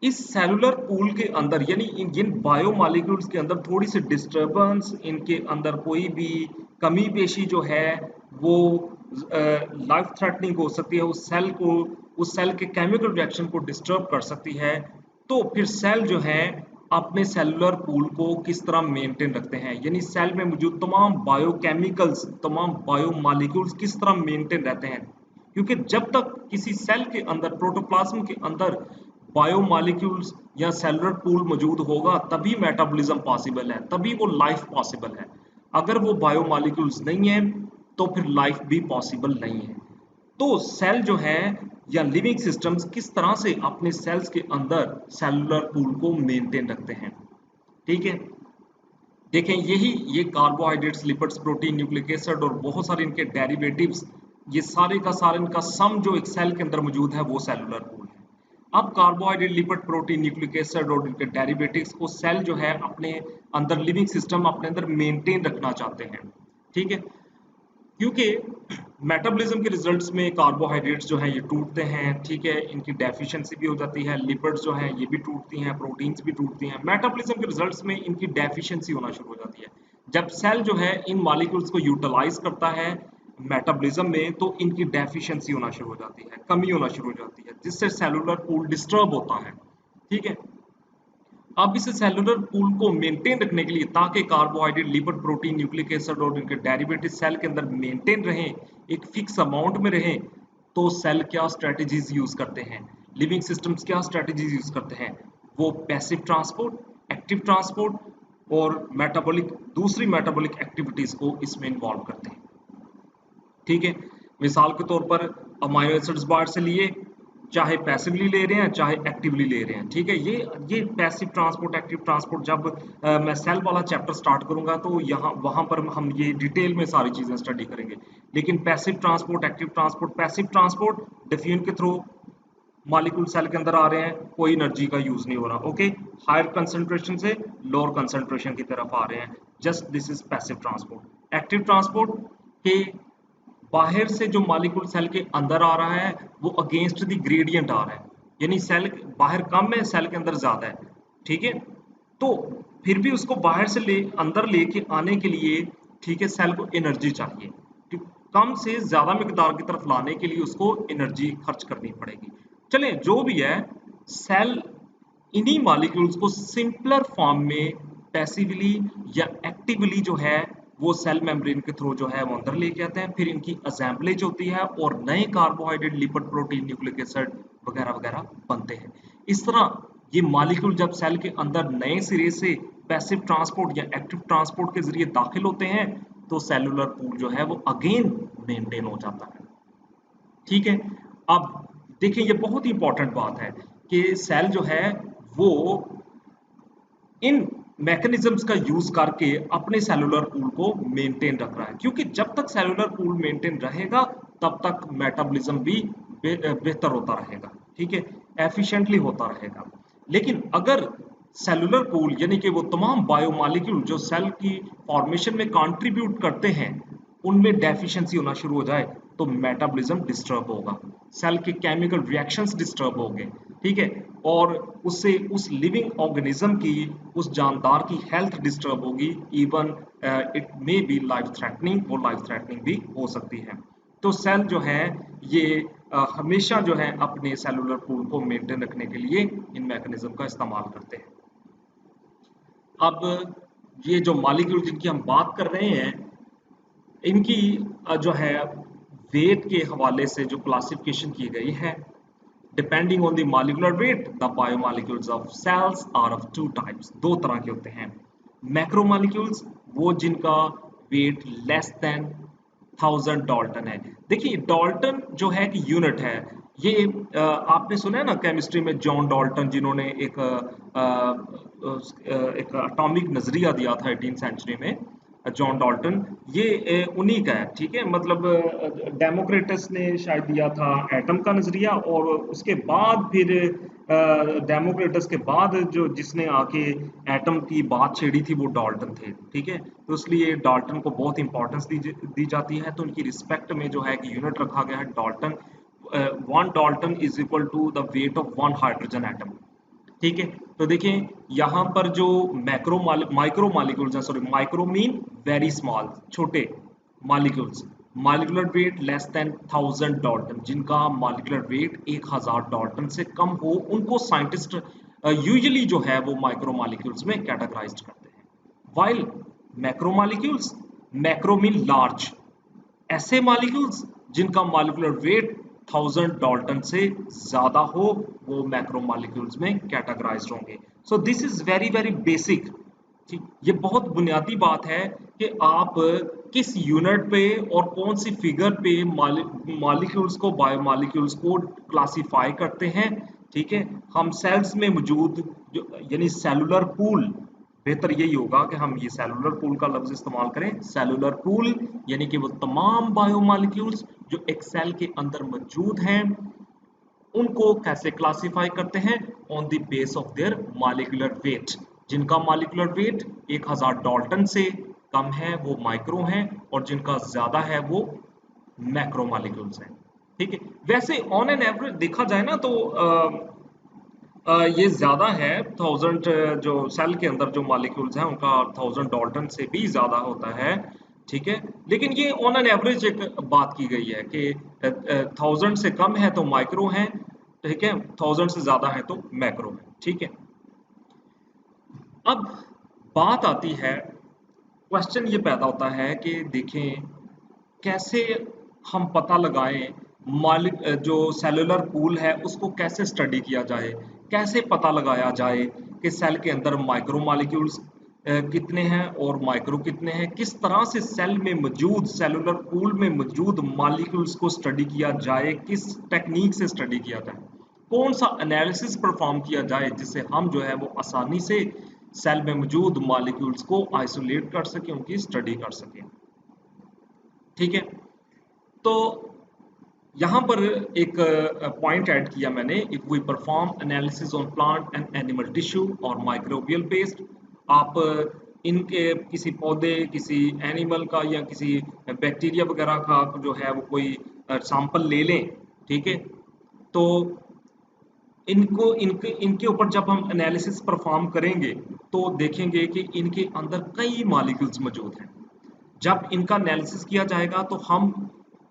इस सेलुलर पूल के अंदर, यानी इन बायोमॉलिक्यूल्स के अंदर थोड़ी सी डिस्टरबेंस, इनके अंदर कोई भी कमी पेशी जो है वो लाइफ थ्रेटनिंग हो सकती है, उस सेल को, उस सेल के केमिकल रिएक्शन को डिस्टर्ब कर सकती है। तो फिर सेल जो है अपने सेलुलर पूल को किस तरह मेंटेन रखते हैं, यानी सेल में मौजूद तमाम बायोकेमिकल्स, तमाम बायोमॉलिक्यूल्स किस तरह मेंटेन रहते हैं। क्योंकि जब तक किसी सेल के अंदर, प्रोटोप्लाज्म के अंदर बायोमॉलिक्यूल्स या सेलुलर पूल मौजूद होगा तभी मेटाबॉलिज्म पॉसिबल है, तभी वो लाइफ पॉसिबल है। अगर वो बायोमॉलिक्यूल्स नहीं है तो फिर लाइफ भी पॉसिबल नहीं है। तो सेल जो है या लिविंग सिस्टम्स किस तरह से अपने सेल्स के अंदर सेलुलर पूल को मेंटेन रखते हैं, ठीक है। देखें ये carbohydrates, lipids, protein, nucleic acid और बहुत सारे इनके डेरिवेटिव्स, ये सारे का सारा इनका सम जो एक सेल के अंदर मौजूद है वो सेलुलर पूल है। अब carbohydrate, lipid, protein, nucleic acid और इनके डेरिवेटिव्स को सेल जो है अपने अंदर लिविंग सिस्टम अपने अंदर मेंटेन रखना चाहते हैं, ठीक है। क्योंकि मेटाबॉलिज्म के रिजल्ट्स में कार्बोहाइड्रेट्स जो हैं ये टूटते हैं, ठीक है, इनकी डेफिशिएंसी भी हो जाती है, लिपिड्स जो हैं ये भी टूटती हैं, प्रोटीन्स भी टूटती हैं। मेटाबॉलिज्म के रिजल्ट्स में इनकी डेफिशिएंसी होना शुरू हो जाती है। जब सेल जो है इन मॉलिक्यूल्स को यूटिलाइज करता है मेटाबॉलिज्म में, तो इनकी डेफिशिएंसी होना शुरू हो जाती है, कमी होना शुरू हो जाती है, जिससे सेलुलर पूल डिस्टर्ब होता है, ठीक है। अब इस सेलुलर पूल को मेंटेन रखने के लिए, ताकि carbohydrate, lipid, protein, nucleic acid और इनके डेरिवेटिव सेल के अंदर मेंटेन रहें, एक फिक्स अमाउंट में रहें, तो सेल क्या स्ट्रेटजीज यूज करते हैं, लिविंग सिस्टम्स क्या स्ट्रेटजीज यूज करते हैं, वो पैसिव ट्रांसपोर्ट, एक्टिव ट्रांसपोर्ट और मेटाबॉलिक, दूसरी मेटाबॉलिक एक्टिविटीज को इसमें इन्वॉल्व करते हैं, ठीक है। मिसाल के तौर पर अमाइनो एसिड्स बाहर से लिए, चाहे पैसिवली ले रहे हैं चाहे एक्टिवली ले रहे हैं, ठीक है। ये पैसिव ट्रांसपोर्ट, एक्टिव ट्रांसपोर्ट, जब मैं सेल वाला चैप्टर स्टार्ट करूंगा तो यहाँ वहां पर हम ये डिटेल में सारी चीजें स्टडी करेंगे। लेकिन passive transport, active transport, passive transport diffusion के थ्रू मॉलिक्यूल सेल के अंदर आ रहे हैं, कोई एनर्जी का यूज नहीं हो रहा, ओके। हायर कंसंट्रेशन से लोअर कंसंट्रेशन की तरफ आ रहे हैं, just this is passive transport. Active transport के बाहर से जो मॉलिक्यूल सेल के अंदर आ रहा है वो अगेंस्ट द ग्रेडियंट आ रहा है, यानी सेल बाहर कम है, सेल के अंदर ज्यादा है, ठीक है। तो फिर भी उसको बाहर से अंदर लेके आने के लिए, ठीक है, सेल को एनर्जी चाहिए, कम से ज्यादा मिकदार की तरफ लाने के लिए उसको एनर्जी खर्च करनी पड़ेगी। चले जो भी है, सेल इन्हीं मॉलिक्यूल्स को सिंपलर फॉर्म में पैसिवली या एक्टिवली जो है वो सेल मेम्ब्रेन के थ्रू जो है वो अंदर लेके आते हैं, फिर इनकी असेंबलेज होती है और नए carbohydrate, lipid, protein, nucleic acid वगैरह वगैरह बनते हैं। इस तरह ये मॉलिक्यूल जब सेल के अंदर नए सिरे से पैसिव ट्रांसपोर्ट या एक्टिव ट्रांसपोर्ट के जरिए दाखिल होते हैं, तो सेलुलर पूल जो है वो अगेन मेंटेन हो जाता है, ठीक है। अब देखिए ये बहुत ही इंपॉर्टेंट बात है कि सेल जो है वो इन मैकेनिज्म्स का यूज करके अपने सेलुलर पूल को मेंटेन रख रहा है, क्योंकि जब तक सेलुलर पूल मेंटेन रहेगा तब तक मेटाबॉलिज्म भी बेहतर होता रहेगा, ठीक है, एफिशिएंटली होता रहेगा। लेकिन अगर सेलुलर पूल यानी कि वो तमाम बायोमॉलिक्यूल जो सेल की फॉर्मेशन में कंट्रीब्यूट करते हैं उनमें डेफिशिएंसी होना शुरू हो जाए, तो मेटाबॉलिज्म डिस्टर्ब होगा, सेल के केमिकल रिएक्शंस डिस्टर्ब होंगे, ठीक है, और उससे उस लिविंग ऑर्गेनिज्म की, उस जानदार की हेल्थ डिस्टर्ब होगी, even it may be life threatening, वो लाइफ थ्रेटनिंग भी हो सकती है। तो सेल जो है ये हमेशा जो है अपने सेलुलर पूल को मेंटेन रखने के लिए इन मैकेनिज्म का इस्तेमाल करते हैं। अब ये जो मॉलिक्यूल जिनकी हम बात कर रहे हैं, इनकी जो है वेट के हवाले से जो क्लासिफिकेशन की गई है, depending on the molecular weight the biomolecules of cells are of two types, दो तरह के होते हैं। मैक्रोमॉलिक्यूल्स, वो जिनका वेट लेस देन 1000 डाल्टन है। देखिए डाल्टन जो है कि यूनिट है, ये आपने सुना है ना केमिस्ट्री में जॉन डाल्टन, जिन्होंने एक एटॉमिक नजरिया दिया था 18th सेंचुरी में, जॉन डाल्टन, ये उन्हीं का है, ठीक है। मतलब डेमोक्रिटस ने शायद दिया था एटम का नजरिया, और उसके बाद फिर डेमोक्रिटस के बाद जो जिसने आके एटम की बात छेड़ी थी वो डाल्टन थे, ठीक है। तो इसलिए डाल्टन को बहुत इंपॉर्टेंस दी जाती है, तो उनकी रिस्पेक्ट में जो है कि यूनिट रखा गया है dalton. 1 dalton is equal to the weight of 1 hydrogen atom, ठीक है। तो देखिए यहाँ पर जो माइक्रो मॉलिक्यूल्स हैं, sorry micro mean very small, छोटे molecules, molecular weight less than 1000 dalton, जिनका मॉलिक्यूलर वेट 1000 डाल्टन से कम हो, उनको साइंटिस्ट यूजुअली जो है वो माइक्रो मॉलिक्यूल्स में कैटेगराइज्ड करते हैं। While macro molecules, macro mean large, ऐसे मॉलिक्यूल्स जिनका मॉलिक्यूलर वेट 1000 डाल्टन से ज्यादा हो, वो मैक्रोमोलिक्यूल्स में कैटेगराइज्ड होंगे। सो this is very very basic. ठीक, ये बहुत बुनियादी बात है कि आप किस यूनिट पे और कौन सी फिगर पे मॉलिक्यूल्स को, बायोमॉलिक्यूल्स को क्लासिफाई करते हैं। ठीक है, हम सेल्स में मौजूद जो यानी सेलुलर पूल, बेहतर यही होगा कि हम ये सेलुलर पूल का लफ्ज इस्तेमाल करें। सेलुलर पूल यानी कि वो तमाम बायोमॉलिक्यूल्स जो एक सेल के अंदर मौजूद हैं, उनको कैसे क्लासिफाई करते हैं? On the base of their molecular weight. जिनका मॉलिक्यूलर वेट 1000 डाल्टन से कम है वो माइक्रो हैं, और जिनका ज्यादा है वो मैक्रो मॉलिक्यूल्स हैं। ठीक है, वैसे ऑन एन एवरेज देखा जाए ना तो ये ज्यादा है। 1000 जो सेल के अंदर जो मॉलिक्यूल्स हैं उनका 1000 डाल्टन से भी ज्यादा होता है। ठीक है, लेकिन ये ऑन एन एवरेज एक बात की गई है कि 1000 से कम है तो माइक्रो हैं, ठीक है, 1000 से ज्यादा है तो मैक्रो है। ठीक है, अब बात आती है, क्वेश्चन ये पैदा होता है कि देखें कैसे हम पता लगाएं जो सेलुलर पूल है उसको कैसे स्टडी किया जाए, कैसे पता लगाया जाए कि सेल के अंदर माइक्रो मॉलिक्यूल्स कितने हैं और माइक्रो कितने हैं। किस तरह से सेल में मौजूद, सेलुलर पूल में मौजूद मॉलिक्यूल्स को स्टडी किया जाए, किस टेक्निक से स्टडी किया जाए, कौन सा एनालिसिस परफॉर्म किया जाए जिससे हम जो है वो आसानी से सेल में मौजूद मॉलिक्यूल्स को आइसोलेट कर सकें, उनकी स्टडी कर सकें। ठीक है, तो यहां पर एक पॉइंट ऐड किया मैंने, if we perform analysis on plant and animal tissue और माइक्रोबियल बेस्ड। आप इनके किसी पौधे, किसी एनिमल का या किसी बैक्टीरिया वगैरह का जो है वो कोई सैंपल ले लें। ठीक है, तो इनको इनके इनके ऊपर जब हम एनालिसिस परफॉर्म करेंगे तो देखेंगे कि इनके अंदर कई मॉलिक्यूल्स मौजूद हैं। जब इनका एनालिसिस किया जाएगा तो हम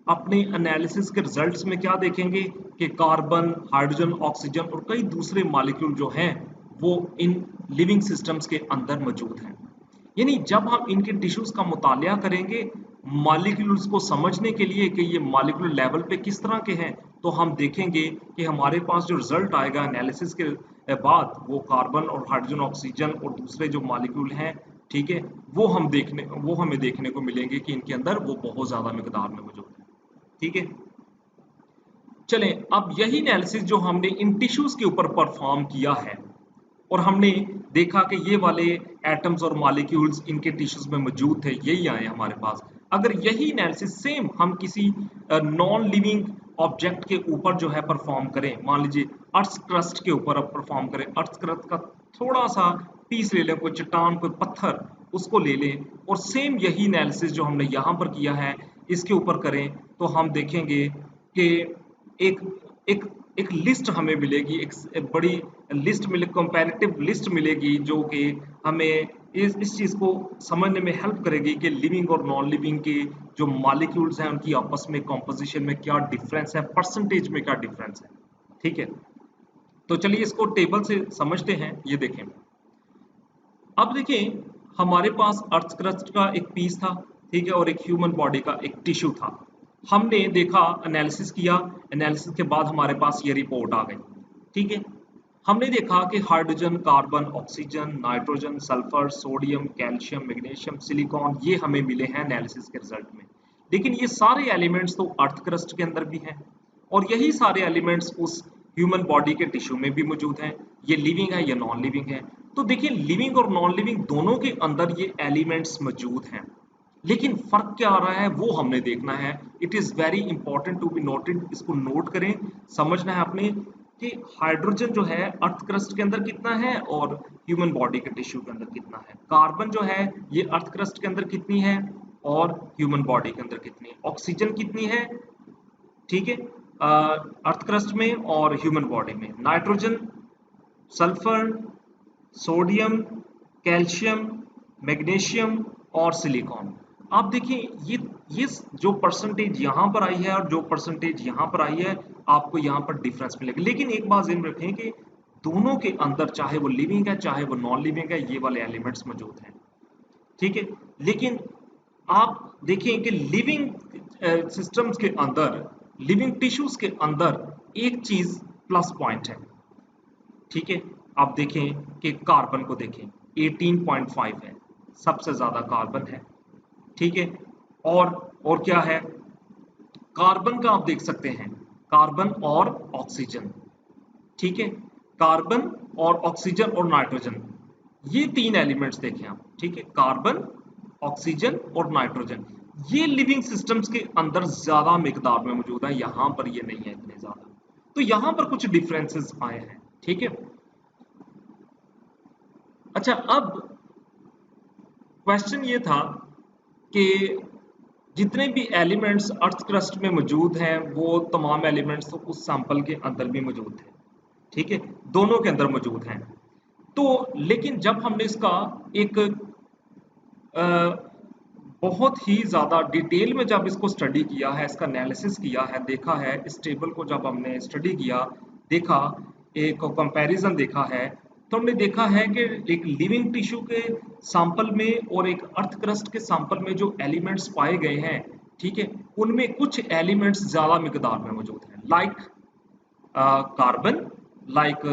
अपने एनालिसिस के रिजल्ट्स में क्या देखेंगे कि कार्बन, हाइड्रोजन, ऑक्सीजन और कई दूसरे मॉलिक्यूल जो हैं वो इन लिविंग सिस्टम्स के अंदर मौजूद हैं। यानी जब हम इनके टिश्यूज का मुतालिया करेंगे मॉलिक्यूल्स को समझने के लिए कि ये मॉलिक्यूलर लेवल पे किस तरह के हैं, तो हम देखेंगे कि हमारे पास जो रिजल्ट आएगा एनालिसिस के बाद, वो कार्बन और हाइड्रोजन, ऑक्सीजन और दूसरे जो मॉलिक्यूल हैं, ठीक है, वो हमें देखने को मिलेंगे कि इनके अंदर वो बहुत ज्यादा मिकदार में मौजूद है। ठीक है, चलें अब यही एनालिसिस जो हमने इन टिश्यूज के ऊपर परफॉर्म किया है और हमने देखा कि ये वाले एटम्स और मॉलिक्यूल्स इनके टिश्यूज में मौजूद थे, यही आए हमारे पास। अगर यही एनालिसिस सेम हम किसी नॉन लिविंग ऑब्जेक्ट के ऊपर जो है परफॉर्म करें, मान लीजिए अर्थ क्रस्ट के ऊपर अब परफॉर्म करें, अर्थ क्रस्ट का थोड़ा सा पीस ले लें, कोई चट्टान, कोई पत्थर, उसको ले लें और सेम यही एनालिसिस जो हमने यहाँ पर किया है इसके ऊपर करें, तो हम देखेंगे कि एक एक एक लिस्ट हमें मिलेगी, एक बड़ी लिस्ट मिले, कंपैरेटिव लिस्ट मिलेगी जो कि हमें इस चीज को समझने में हेल्प करेगी कि लिविंग और नॉन लिविंग के जो मॉलिक्यूल्स हैं उनकी आपस में कॉम्पोजिशन में क्या डिफरेंस है, परसेंटेज में क्या डिफरेंस है। ठीक है, तो चलिए इसको टेबल से समझते हैं। ये देखें, अब देखें हमारे पास अर्थ क्रस्ट का एक पीस था, ठीक है, और एक ह्यूमन बॉडी का एक टिश्यू था। हमने देखा, एनालिसिस किया, एनालिसिस के बाद हमारे पास ये रिपोर्ट आ गई। ठीक है, हमने देखा कि hydrogen, carbon, oxygen, nitrogen, sulphur, sodium, calcium, magnesium, silicon, ये हमें मिले हैं एनालिसिस के रिजल्ट में। लेकिन ये सारे एलिमेंट्स तो अर्थ क्रस्ट के अंदर भी हैं और यही सारे एलिमेंट्स उस ह्यूमन बॉडी के टिश्यू में भी मौजूद हैं। ये लिविंग है, ये नॉन लिविंग है। तो देखिए लिविंग और नॉन लिविंग दोनों के अंदर ये एलिमेंट्स मौजूद हैं, लेकिन फर्क क्या आ रहा है वो हमने देखना है। It is very important to be noted, इसको नोट करें, समझना है आपने कि हाइड्रोजन जो है अर्थ क्रस्ट के अंदर कितना है और ह्यूमन बॉडी के टिश्यू के अंदर कितना है। कार्बन जो है ये अर्थ क्रस्ट के अंदर कितनी है और ह्यूमन बॉडी के अंदर कितनी है। ऑक्सीजन कितनी है, ठीक है, अर्थ क्रस्ट में और ह्यूमन बॉडी में। Nitrogen, sulphur, sodium, calcium, magnesium और सिलिकॉन। आप देखिए ये जो परसेंटेज यहाँ पर आई है और जो परसेंटेज यहाँ पर आई है, आपको यहाँ पर डिफरेंस मिलेगा। लेकिन एक बात ध्यान रखें कि दोनों के अंदर चाहे वो लिविंग है चाहे वो नॉन लिविंग है, ये वाले एलिमेंट्स मौजूद हैं। ठीक है, लेकिन आप देखें कि लिविंग सिस्टम्स के अंदर लिविंग टिश्यूज के अंदर एक चीज प्लस पॉइंट है, ठीक है। आप देखें कि कार्बन को देखें 18.5 है, सबसे ज्यादा कार्बन है, ठीक है। और क्या है, कार्बन का आप देख सकते हैं, कार्बन और ऑक्सीजन, ठीक है। कार्बन और ऑक्सीजन और नाइट्रोजन, ये तीन एलिमेंट्स देखें आप, ठीक है। कार्बन, ऑक्सीजन और नाइट्रोजन, ये लिविंग सिस्टम्स के अंदर ज्यादा मिकदार में मौजूद है, यहां पर ये नहीं है इतने ज्यादा। तो यहां पर कुछ डिफरेंसेस आए हैं, ठीक है। अच्छा, अब क्वेश्चन ये था कि जितने भी एलिमेंट्स अर्थ क्रस्ट में मौजूद हैं वो तमाम एलिमेंट्स तो उस सैंपल के अंदर भी मौजूद थे, ठीक है, दोनों के अंदर मौजूद हैं। तो लेकिन जब हमने इसका एक बहुत ही ज़्यादा डिटेल में जब इसको स्टडी किया है, इसका एनालिसिस किया है, देखा है, इस टेबल को जब हमने स्टडी किया, देखा, एक कंपैरिजन देखा है, तो हमने देखा है कि एक लिविंग टिश्यू के सैंपल में और एक अर्थ क्रस्ट के सैंपल में जो एलिमेंट्स पाए गए हैं, ठीक है, उनमें कुछ एलिमेंट्स ज़्यादा मिकदार में मौजूद हैं, like carbon, like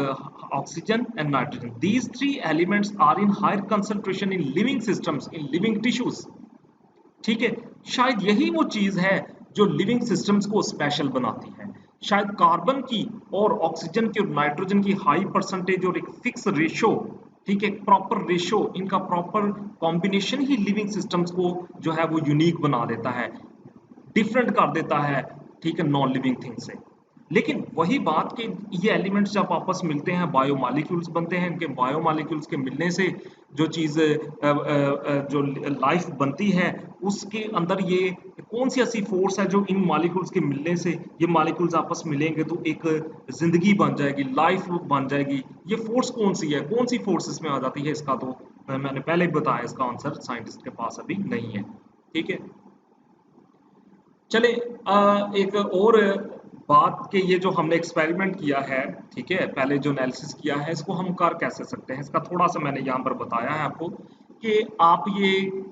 oxygen and nitrogen. These three elements are in higher concentration in living systems, in living tissues. ठीक है, शायद यही वो चीज है जो लिविंग सिस्टम्स को स्पेशल बनाती है। शायद कार्बन की और ऑक्सीजन की और नाइट्रोजन की हाई परसेंटेज और एक फिक्स रेशो, ठीक है, प्रॉपर रेशो, इनका प्रॉपर कॉम्बिनेशन ही लिविंग सिस्टम्स को जो है वो यूनिक बना देता है, डिफरेंट कर देता है, ठीक है, नॉन लिविंग थिंग से। लेकिन वही बात कि ये एलिमेंट्स जब आपस मिलते हैं बायोमॉलिक्यूल्स बनते हैं, इनके बायोमॉलिक्यूल्स के मिलने से जो चीज़ जो लाइफ बनती है उसके अंदर ये कौन सी ऐसी फोर्स है जो इन मॉलिक्यूल्स के मिलने से, ये मॉलिक्यूल्स आपस मिलेंगे तो एक जिंदगी बन जाएगी, लाइफ बन जाएगी। ये फोर्स कौन सी है, कौन सी फोर्स इसमें आ जाती है, इसका तो मैंने पहले ही बताया, इसका आंसर साइंटिस्ट के पास अभी नहीं है, ठीक है। चले एक और बात कि ये जो हमने एक्सपेरिमेंट किया है, ठीक है, पहले जो एनालिसिस किया है इसको हम कर कैसे सकते हैं, इसका थोड़ा सा मैंने यहाँ पर बताया है आपको कि आप ये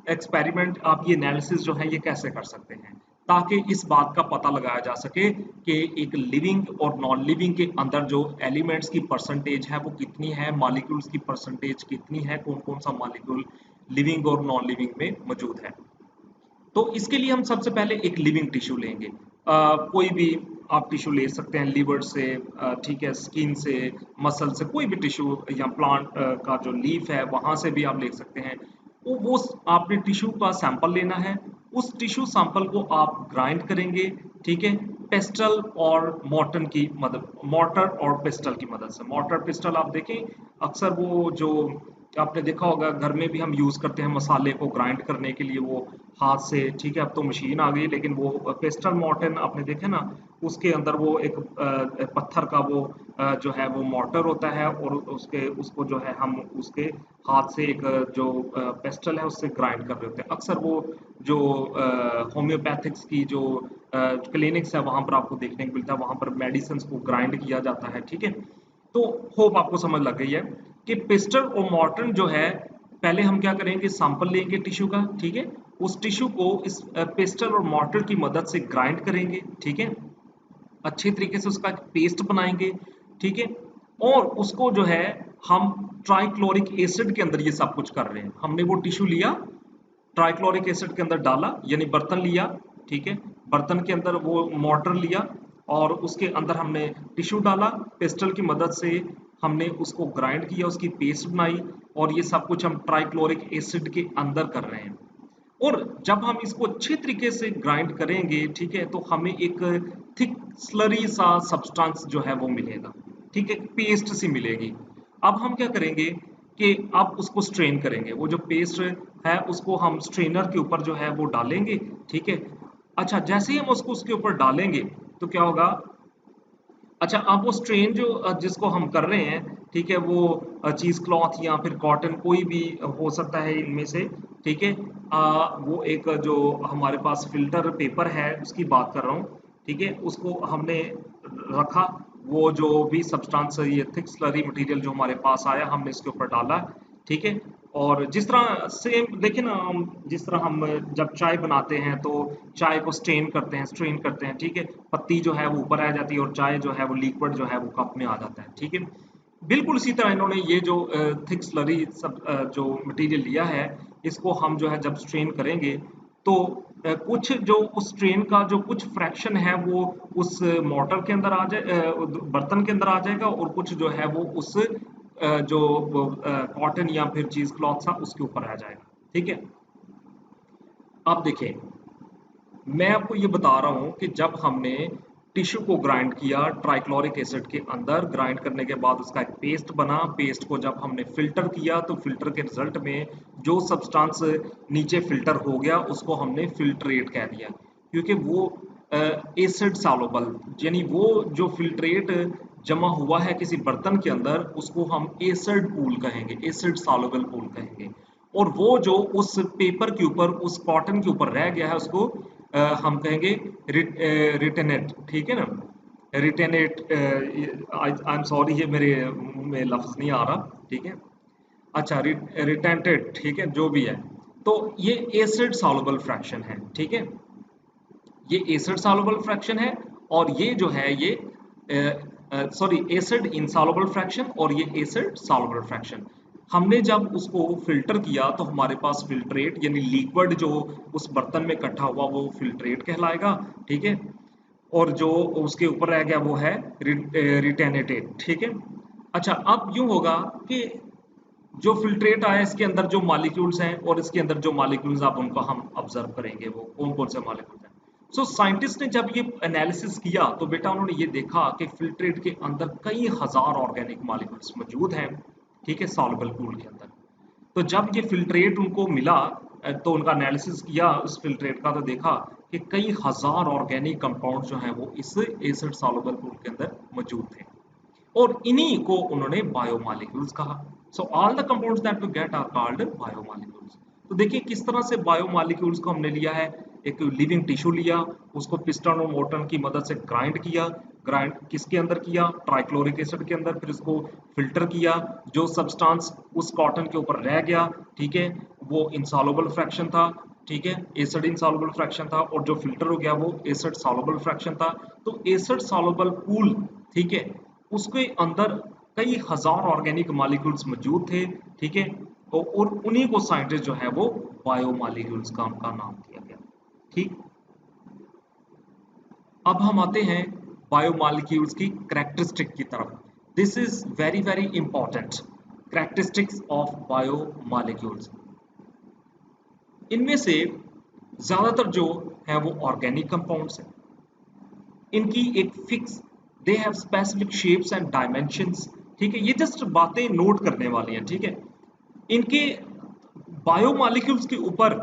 एक्सपेरिमेंट, आप ये एनालिसिस जो है ये कैसे कर सकते हैं ताकि इस बात का पता लगाया जा सके कि एक लिविंग और नॉन लिविंग के अंदर जो एलिमेंट्स की परसेंटेज है वो कितनी है, मॉलिक्यूल्स की परसेंटेज कितनी है, कौन कौन सा मॉलिक्यूल लिविंग और नॉन लिविंग में मौजूद है। तो इसके लिए हम सबसे पहले एक लिविंग टिश्यू लेंगे, कोई भी आप टिश्यू ले सकते हैं, लीवर से, ठीक है, स्किन से, मसल से, कोई भी टिश्यू या प्लांट का जो लीफ है वहां से भी आप ले सकते हैं। वो आपने टिश्यू का सैंपल लेना है, उस टिश्यू सैंपल को आप ग्राइंड करेंगे, ठीक है, पेस्टल और मोर्टर की मदद, मोर्टर और पेस्टल की मदद से। मोर्टर पेस्टल आप देखें अक्सर वो जो आपने देखा होगा घर में भी हम यूज करते हैं मसाले को ग्राइंड करने के लिए, वो हाथ से, ठीक है, अब तो मशीन आ गई, लेकिन वो पेस्टल मोर्टर आपने देखे ना, उसके अंदर वो एक पत्थर का वो जो है वो मोर्टर होता है और उसके उसको जो है हम उसके हाथ से एक जो पेस्टल है उससे ग्राइंड कर रहे होते हैं। अक्सर वो जो होम्योपैथिक्स की जो क्लिनिक्स है वहां पर आपको देखने को मिलता है, वहां पर मेडिसिन को ग्राइंड किया जाता है, ठीक है। तो होप आपको समझ लग गई है कि पेस्टल और मॉर्टर जो है, पहले हम क्या करेंगे, सैंपल लेंगे टिश्यू का, ठीक है, उस टिश्यू को इस पेस्टल और मॉर्टर की मदद से ग्राइंड करेंगे, ठीक है, अच्छे तरीके से उसका एक पेस्ट बनाएंगे, ठीक है, और उसको जो है हम ट्राइक्लोरिक एसिड के अंदर ये सब कुछ कर रहे हैं। हमने वो टिश्यू लिया, ट्राइक्लोरिक एसिड के अंदर डाला, यानी बर्तन लिया, ठीक है, बर्तन के अंदर वो मोर्टर लिया और उसके अंदर हमने टिश्यू डाला, पेस्टल की मदद से हमने उसको ग्राइंड किया, उसकी पेस्ट बनाई, और ये सब कुछ हम ट्राइक्लोरिक एसिड के अंदर कर रहे हैं। और जब हम इसको अच्छे तरीके से ग्राइंड करेंगे, ठीक है, तो हमें एक थिक स्लरी सा सब्सटेंस जो है वो मिलेगा, ठीक है, पेस्ट सी मिलेगी। अब हम क्या करेंगे कि अब उसको स्ट्रेन करेंगे, वो जो पेस्ट है उसको हम स्ट्रेनर के ऊपर जो है वो डालेंगे, ठीक है। अच्छा, जैसे ही हम उसको उसके ऊपर डालेंगे तो क्या होगा, अच्छा, अब वो स्ट्रेन जो जिसको हम कर रहे हैं, ठीक है, वो चीज क्लॉथ या फिर कॉटन कोई भी हो सकता है इनमें से, ठीक है, वो एक जो हमारे पास फिल्टर पेपर है उसकी बात कर रहा हूँ, ठीक है, उसको हमने रखा, वो जो भी सब्सटेंस, ये थिक स्लरी मटेरियल जो हमारे पास आया हमने इसके ऊपर डाला, ठीक है, और जिस तरह से देखिए ना, जिस तरह हम जब चाय बनाते हैं तो चाय को स्ट्रेन करते हैं, ठीक है, पत्ती जो है वो ऊपर आ जाती है और चाय जो है वो लिक्विड जो है वो कप में आ जाता है, ठीक है। बिल्कुल इसी तरह इन्होंने ये जो थिक स्लरी सब जो मटेरियल लिया है, इसको हम जो है जब स्ट्रेन करेंगे तो कुछ जो उस स्ट्रेन का जो कुछ फ्रैक्शन है वो उस मोटर के अंदर आ जाए, बर्तन के अंदर आ जाएगा, और कुछ जो है वो उस जो कॉटन या फिर चीज क्लॉथ था उसके ऊपर आ जाएगा, ठीक है। अब देखिए, मैं आपको ये बता रहा हूँ कि जब हमने टिश्यू को ग्राइंड किया ट्राइक्लोरिक एसिड के अंदर, ग्राइंड करने के बाद उसका एक पेस्ट बना, पेस्ट को जब हमने फिल्टर किया तो फिल्टर के रिजल्ट में जो सब्सटेंस नीचे फिल्टर हो गया उसको हमने फिल्ट्रेट कह दिया, क्योंकि वो एसिड सॉल्युबल, यानी वो जो फिल्ट्रेट जमा हुआ है किसी बर्तन के अंदर उसको हम एसिड पूल कहेंगे, एसिड सॉल्युबल पूल कहेंगे। और वो जो उस पेपर के ऊपर, उस कॉटन के ऊपर रह गया है उसको हम कहेंगे रिटेनेट, ठीक है ना। रिटेनेट, आई एम सॉरी, ये मेरे मुंह में लफ्ज नहीं आ रहा, ठीक है। अच्छा, रिटेंटेड, ठीक है, जो भी है। तो ये एसिड सॉल्युबल फ्रैक्शन है, ठीक है, ये एसिड सॉल्युबल फ्रैक्शन है। और ये जो है ये सॉरी, एसिड इनसॉल्युबल फ्रैक्शन और ये एसिड सॉल्युबल फ्रैक्शन। हमने जब उसको फिल्टर किया तो हमारे पास फिल्ट्रेट यानी लिक्विड जो उस बर्तन में इकट्ठा हुआ वो फिल्ट्रेट कहलाएगा, ठीक है। और जो उसके ऊपर रह गया वो है रिटेनेटेड, ठीक है। अच्छा, अब यूं होगा कि जो फिल्ट्रेट आया इसके अंदर जो मॉलिक्यूल्स हैं और इसके अंदर जो मॉलिक्यूल्स आप उनको हम ऑब्जर्व करेंगे वो कौन कौन से मॉलिक्यूल्स हैं। सो साइंटिस्ट ने जब ये एनालिसिस किया तो बेटा उन्होंने ये देखा कि फिल्ट्रेट के अंदर कई हजार ऑर्गेनिक मॉलिक्यूल्स मौजूद हैं, ठीक है, सॉल्युबल पूल के अंदर। तो जब ये फिल्ट्रेट उनको मिला तो उनका एनालिसिस किया उस फिल्ट्रेट का, तो देखा कि कई हजार ऑर्गेनिक कंपाउंड जो हैं वो इस एसिड सॉल्युबल पूल के अंदर मौजूद थे, और इन्हीं को उन्होंने बायोमॉलिक्यूल्स कहा। So all the compounds that we get are called biomolecules. तो देखिए किस तरह से बायोमॉलिक्यूल्स को हमने लिया है, एक लिविंग टिश्यू लिया, उसको पिस्टन और मोटर की मदद से ग्राइंड किया, ग्राइंड किसके अंदर किया, ट्राइक्लोरिक एसिड के अंदर, फिर उसको फिल्टर किया, जो सब्सटेंस उस कॉटन के ऊपर रह गया, ठीक है, वो इंसॉल्युबल फ्रैक्शन था, ठीक है, एसिड इंसॉल्युबल फ्रैक्शन था, और जो फिल्टर हो गया वो एसिड सॉल्युबल फ्रैक्शन था। तो एसिड सॉल्युबल पूल, ठीक है, उसके अंदर कई हजार ऑर्गेनिक मॉलिक्यूल्स मौजूद थे, ठीक है, और उन्हीं को साइंटिस्ट जो है वो बायोमॉलिक्यूल्स का उनका नाम दिया गया, ठीक। अब हम आते हैं बायोमॉलिक्यूल्स की कैरेक्टरिस्टिक की तरफ। This is very very important, characteristics of biomolecules. इनमें से ज्यादातर जो है वो ऑर्गेनिक कंपाउंड्स हैं, इनकी एक fix, they have specific shapes and dimensions, ठीक है, ये जस्ट बातें नोट करने वाली हैं, ठीक है। इनके बायोमॉलिक्यूल्स के ऊपर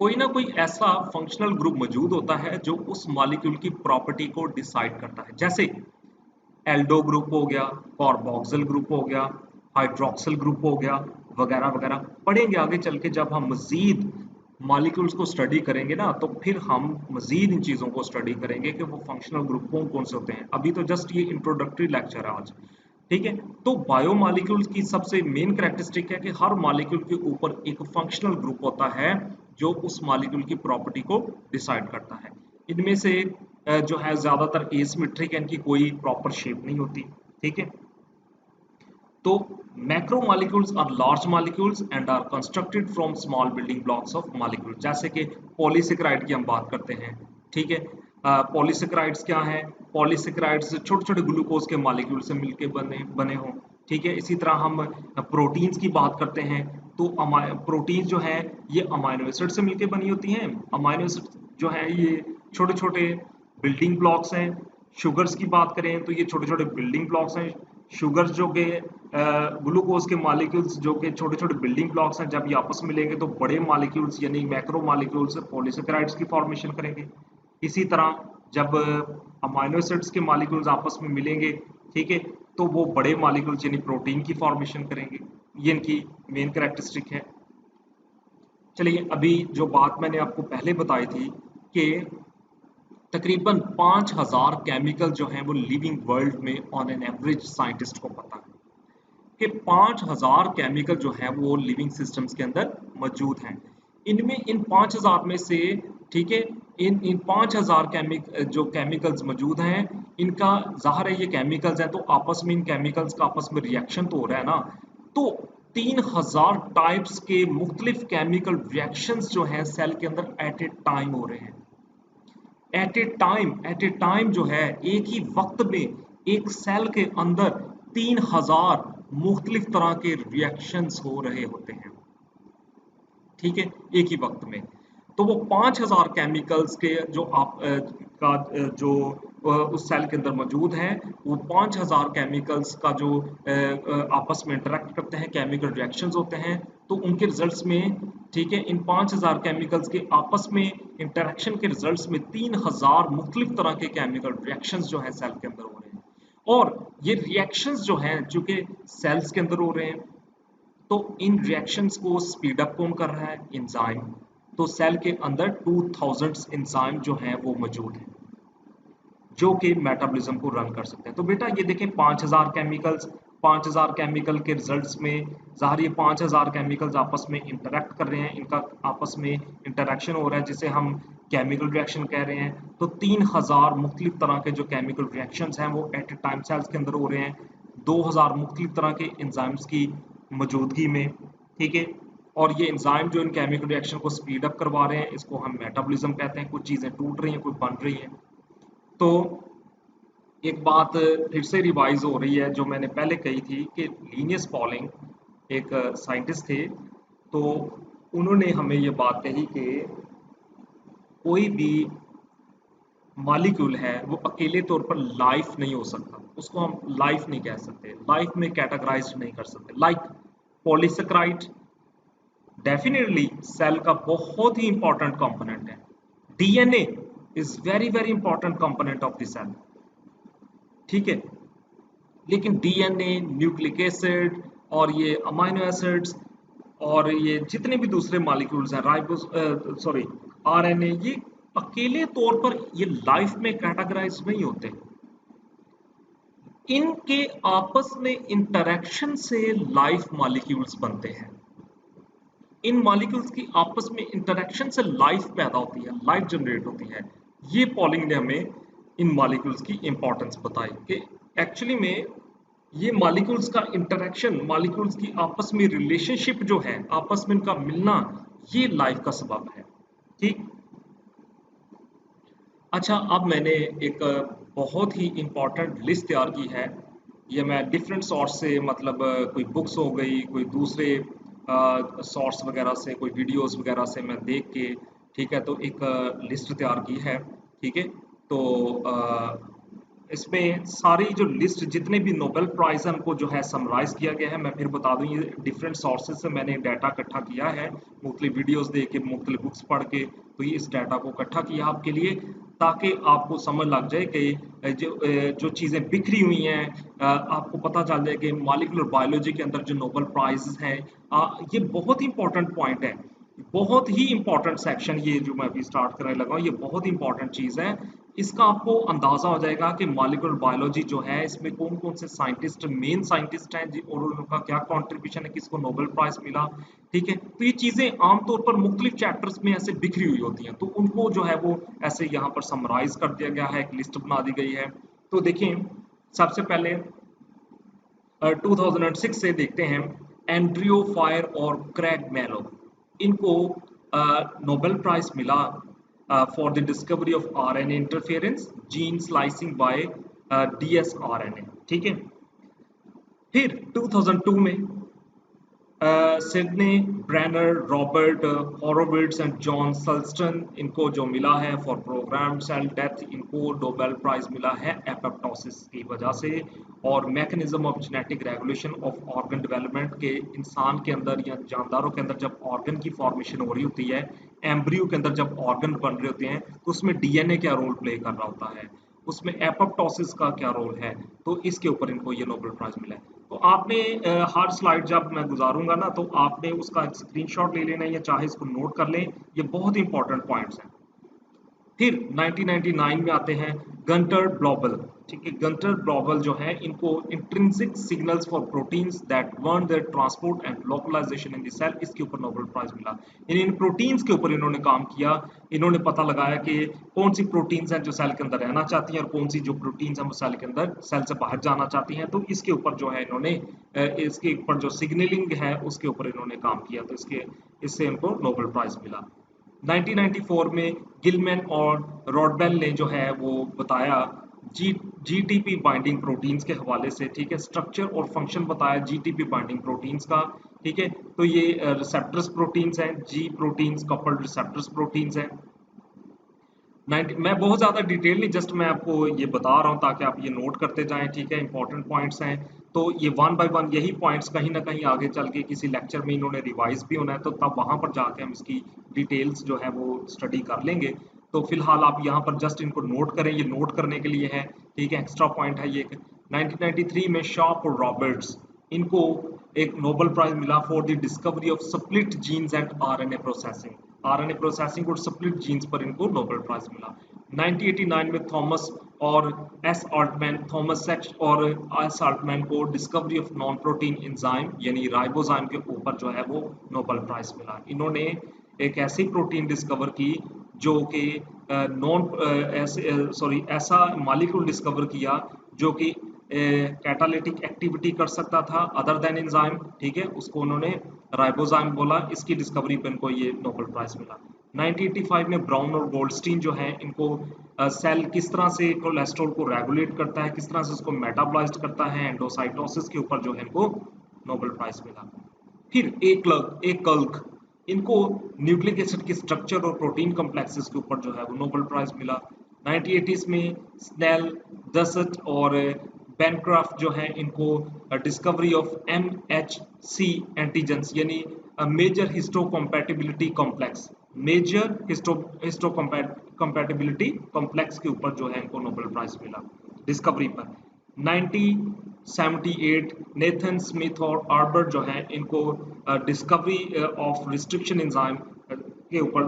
कोई ना कोई ऐसा फंक्शनल ग्रुप मौजूद होता है जो उस मॉलिक्यूल की प्रॉपर्टी को डिसाइड करता है, जैसे एल्डो ग्रुप हो गया, कार्बोक्सिल ग्रुप हो गया, हाइड्रोक्सिल ग्रुप हो गया, वगैरह वगैरह। पढ़ेंगे आगे चल के जब हम मजीद मॉलिक्यूल्स को स्टडी करेंगे ना, तो फिर हम मजीद इन चीज़ों को स्टडी करेंगे कि वो फंक्शनल ग्रुप कौन कौन से होते हैं। अभी तो जस्ट ये इंट्रोडक्टरी लेक्चर है आज, ठीक है। तो बायोमॉलिक्यूल्स की सबसे मेन कैरेक्टरिस्टिक है कि हर मॉलिक्यूल के ऊपर एक फंक्शनल ग्रुप होता है जो उस मॉलिक्यूल की प्रॉपर्टी को डिसाइड करता है। इनमें से जो है ज्यादातर एसिमेट्रिक है, इनकी कोई प्रॉपर शेप नहीं होती, ठीक है। तो macromolecules are large molecules and are constructed from small building blocks of molecule, जैसे कि पॉलीसेकेराइड की हम बात करते हैं, ठीक है। पॉलीसेकेराइड्स क्या है, पॉलीसेकेराइड्स छोटे छोटे ग्लूकोज के मॉलिक्यूल से मिलकर बने बने हों, ठीक है। इसी तरह हम प्रोटीन्स की बात करते हैं, तो प्रोटीन जो है ये अमाइनो एसिड से मिलकर बनी होती हैं। अमाइनो एसिड जो है ये छोटे छोटे बिल्डिंग ब्लॉक्स हैं। शुगर्स की बात करें तो ये छोटे छोटे बिल्डिंग ब्लॉक्स हैं। शुगर्स जो कि ग्लूकोज के मॉलिक्यूल्स जो कि छोटे छोटे बिल्डिंग ब्लॉक्स हैं, जब ये आपस में मिलेंगे तो बड़े मॉलिक्यूल्स यानी मैक्रो मॉलिक्यूल्स पॉलीसेकेराइड्स की फॉर्मेशन करेंगे। इसी तरह जब अमाइनो एसिड्स के मॉलिक्यूल्स आपस में मिलेंगे, ठीक है, तो वो बड़े मॉलिक्यूल्स यानी प्रोटीन की फॉर्मेशन करेंगे। ये इनकी मेन कैरेक्टरिस्टिक है। चलिए, अभी जो बात मैंने आपको पहले बताई थी कि तकरीबन 5000 केमिकल जो हैं वो लिविंग वर्ल्ड में ऑन एन एवरेज साइंटिस्ट को पता है। कि 5000 केमिकल जो है वो लिविंग सिस्टम्स के अंदर मौजूद हैं। इनमें इन 5000 में से, ठीक है, इन 5000 जो केमिकल्स मौजूद हैं, इनका ज़ाहिर है ये केमिकल्स हैं तो आपस में इन केमिकल्स का आपस में रिएक्शन तो हो रहा है ना। तो 3000 टाइप्स के मुख्तलिफ केमिकल रिएक्शंस जो हैं सेल के अंदर एट ए टाइम हो रहे हैं। एट ए टाइम जो है एक ही वक्त में एक सेल के अंदर 3000 मुख्तलिफ तरह के रिएक्शंस हो रहे होते हैं, ठीक है, एक ही वक्त में। तो वो 5000 केमिकल्स के जो जो उस सेल के अंदर मौजूद हैं, वो 5000 केमिकल्स का जो आपस में इंटरेक्ट करते हैं, केमिकल रिएक्शंस होते हैं, तो उनके रिजल्ट्स में, ठीक है, इन 5000 केमिकल्स के आपस में इंटरेक्शन के रिजल्ट्स में 3000 मुख्तलिफ तरह के केमिकल रिएक्शंस जो है सेल के अंदर हो रहे हैं। और ये रिएक्शंस जो हैं चूंकि सेल्स के अंदर हो रहे हैं, तो इन रिएक्शंस को स्पीड अप कौन कर रहा है? एंजाइम। तो सेल के अंदर 2000 एंजाइम जो हैं वो मौजूद हैं जो कि मेटाबॉलिज्म को रन कर सकते हैं। तो बेटा ये देखें 5000 केमिकल्स, 5000 केमिकल के रिजल्ट्स में ज़ाहिर ये 5000 केमिकल्स आपस में इंटरेक्ट कर रहे हैं, इनका आपस में इंटरेक्शन हो रहा है जिसे हम केमिकल रिएक्शन कह रहे हैं। तो 3000 मुख्तलिफ तरह के जो केमिकल रिएक्शंस हैं वो एट ए टाइम सेल्स के अंदर हो रहे हैं, 2000 मुख्तलिफ तरह के एंजाइम्स की मौजूदगी में, ठीक है। और ये एंजाइम जो इन केमिकल रिएक्शन को स्पीड अप करवा रहे हैं, इसको हम मेटाबॉलिज्म कहते हैं। कुछ चीज़ें टूट रही हैं, कुछ बन रही हैं। तो एक बात फिर से रिवाइज हो रही है जो मैंने पहले कही थी कि लीनियस पॉलिंग एक साइंटिस्ट थे, तो उन्होंने हमें ये बात कही कि कोई भी मॉलिक्यूल है वो अकेले तौर पर लाइफ नहीं हो सकता, उसको हम लाइफ नहीं कह सकते, लाइफ में कैटेगराइज नहीं कर सकते। लाइक पॉलीसेकेराइड डेफिनेटली सेल का बहुत ही इंपॉर्टेंट कंपोनेंट है। DNA is very very important component of the cell, ठीक है। लेकिन डीएनए, न्यूक्लिक एसिड और ये अमाइनो एसिड्स और ये जितने भी दूसरे मॉलिक्यूल्स हैं, आरएनए, ये अकेले तौर पर ये लाइफ में कैटेगराइज नहीं होते। इनके आपस में इंटरेक्शन से लाइफ मॉलिक्यूल्स बनते हैं। इन मॉलिक्यूल्स की आपस में इंटरेक्शन से लाइफ पैदा होती है, लाइफ जनरेट होती है। ये पॉलिंग ने हमें इन मॉलिक्यूल्स की इंपॉर्टेंस बताई कि एक्चुअली में ये मॉलिक्यूल्स का इंटरेक्शन, मॉलिक्यूल्स की आपस में रिलेशनशिप जो है, आपस में इनका मिलना, ये लाइफ का सबब है, ठीक। अच्छा, अब मैंने एक बहुत ही इंपॉर्टेंट लिस्ट तैयार की है। ये मैं डिफरेंट सोर्स से, मतलब कोई बुक्स हो गई, कोई दूसरे सोर्स वगैरह से, कोई वीडियोस वगैरह से मैं देख के, ठीक है, तो एक लिस्ट तैयार की है, ठीक है। तो इसमें सारी जो लिस्ट जितने भी नोबेल प्राइज हैं उनको जो है समराइज किया गया है। मैं फिर बता दूं, ये डिफरेंट सोर्सेज से मैंने डाटा इकट्ठा किया है, मुख्तलिफ वीडियोस देख के, मुख्तलिफ बुक्स पढ़ के। तो ये इस डाटा को इकट्ठा किया आपके लिए ताकि आपको समझ लग जाए कि जो चीज़ें बिखरी हुई हैं, आपको पता चल जाए कि मॉलिक्यूलर बायोलॉजी के अंदर जो नोबेल प्राइजेस हैं, ये बहुत ही इंपॉर्टेंट पॉइंट है, बहुत ही इंपॉर्टेंट सेक्शन। ये जो मैं अभी स्टार्ट करने लगा हूँ, ये बहुत ही इंपॉर्टेंट चीज़ है। इसका आपको अंदाजा हो जाएगा कि मॉलिक्यूलर बायोलॉजी जो है, इसमें कौन कौन से साइंटिस्ट, मेन साइंटिस्ट हैं और उनका क्या कॉन्ट्रीब्यूशन है, किसको नोबेल प्राइज मिला, ठीक है। तो ये चीज़ें आमतौर पर मुख्तलिफ चैप्टर्स में ऐसे बिखरी हुई होती हैं, तो उनको जो है वो ऐसे यहाँ पर समराइज कर दिया गया है, एक लिस्ट बना दी गई है। तो देखिए, सबसे पहले 2006 से देखते हैं, एंड्रियो फायर और क्रैग मैलो, इनको नोबेल प्राइज मिला for the discovery of RNA interference gene slicing by dsRNA, ठीक है। फिर 2002 में Sydney Brenner, Robert Horvitz and John Sulston, इनको जो मिला है फॉर प्रोग्राम सेल डेथ, इनको नोबेल प्राइज मिला है एपोप्टोसिस की वजह से और mechanism of genetic regulation of organ development के। इंसान के अंदर या जानदारों के अंदर जब ऑर्गन की फॉर्मेशन हो रही होती है, एम्ब्रियो के अंदर जब ऑर्गन बन रहे होते हैं, तो उसमें डीएनए क्या रोल प्ले कर रहा होता है, उसमें एपोप्टोसिस का क्या रोल है, तो इसके ऊपर इनको ये नोबेल प्राइज मिला है। तो आपने हर स्लाइड जब मैं गुजारूंगा ना, तो आपने उसका एक स्क्रीनशॉट ले लेना है या चाहे इसको नोट कर लें, ये बहुत इंपॉर्टेंट पॉइंट्स हैं। फिर 1999 में आते हैं गंटर ब्लॉबल, ठीक है। गंटर ब्लॉबल जो है इनको intrinsic signals for proteins that want their transport and localization in the cell, इसके ऊपर नोबेल प्राइज मिला। इन प्रोटीन्स के ऊपर इन्होंने काम किया। इन्होंने पता लगाया कि कौन सी प्रोटीन्स हैं जो सेल के अंदर रहना चाहती हैं और कौन सी जो प्रोटीन्स हैं वो सेल के अंदर सेल से बाहर जाना चाहती हैं। तो इसके ऊपर जो है इन्होंने इसके ऊपर जो सिग्नलिंग है उसके ऊपर इन्होंने काम किया, तो इससे इनको नोबेल प्राइज मिला। 1994 में गिलमैन और रॉडबेल ने जो है वो बताया जी जीटीपी बाइंडिंग प्रोटीन्स के हवाले से, ठीक है, स्ट्रक्चर और फंक्शन बताया जीटीपी बाइंडिंग प्रोटीन्स का, ठीक है। तो ये रिसेप्टर्स प्रोटीन्स हैं, जी प्रोटीन्स कपल्ड रिसेप्टर्स प्रोटीन्स हैं। 90 मैं बहुत ज़्यादा डिटेल नहीं, जस्ट मैं आपको ये बता रहा हूँ ताकि आप ये नोट करते जाएं, ठीक है, इंपॉर्टेंट पॉइंट्स हैं। तो ये वन बाय वन यही पॉइंट्स कहीं ना कहीं आगे चल के किसी लेक्चर में इन्होंने रिवाइज भी होना है, तो तब वहां पर जाके हम इसकी डिटेल्स जो है वो स्टडी कर लेंगे। तो फिलहाल आप यहाँ पर जस्ट इनको नोट करें, ये नोट करने के लिए है, ठीक है, एक्स्ट्रा पॉइंट है ये। 1993 में शार्प और रॉबर्ट्स इनको एक नोबेल प्राइज मिला for the discovery of split genes and RNA processing. RNA processing और स्प्लिट जीन्स पर इनको नोबेल प्राइज मिला। 1989 में थॉमस और एस आल्टमैन, थॉमस सेक्स और एस आल्टमैन को discovery of non protein enzyme यानी राइबोजाइम के ऊपर जो है वो नोबेल प्राइज मिला। इन्होंने एक ऐसी प्रोटीन डिस्कवर की जो कि ऐसा मॉलिक्यूल डिस्कवर किया जो कि कैटालिटिक एक्टिविटी कर सकता था अदर देन एंजाइम, ठीक है, उसको उन्होंने राइबोजाइम बोला। इसकी डिस्कवरी पर इनको ये नोबेल प्राइज मिला। 1985 में ब्राउन और गोल्डस्टीन जो है इनको सेल किस तरह से कोलेस्ट्रॉल को रेगुलेट करता है, किस तरह से उसको मेटाबॉलाइज्ड करता है, एंडोसाइटोसिस के ऊपर जो है इनको नोबेल प्राइज मिला। फिर एक कल्क इनको न्यूक्लिक एसिड के स्ट्रक्चर और प्रोटीन कॉम्प्लेक्सेस के ऊपर जो है वो नोबेल प्राइज मिला। 1980s में स्नेल, दसट और बैनक्राफ्ट जो है इनको डिस्कवरी ऑफ MHC एंटीजेंस यानी major histocompatibility complex, major histocompatibility complex के ऊपर जो है इनको नोबेल प्राइज मिला डिस्कवरी पर। 1978 नेथन स्मिथ और आर्बर्ट जो है इनको डिस्कवरी ऑफ रिस्ट्रिक्शन एंजाइम के ऊपर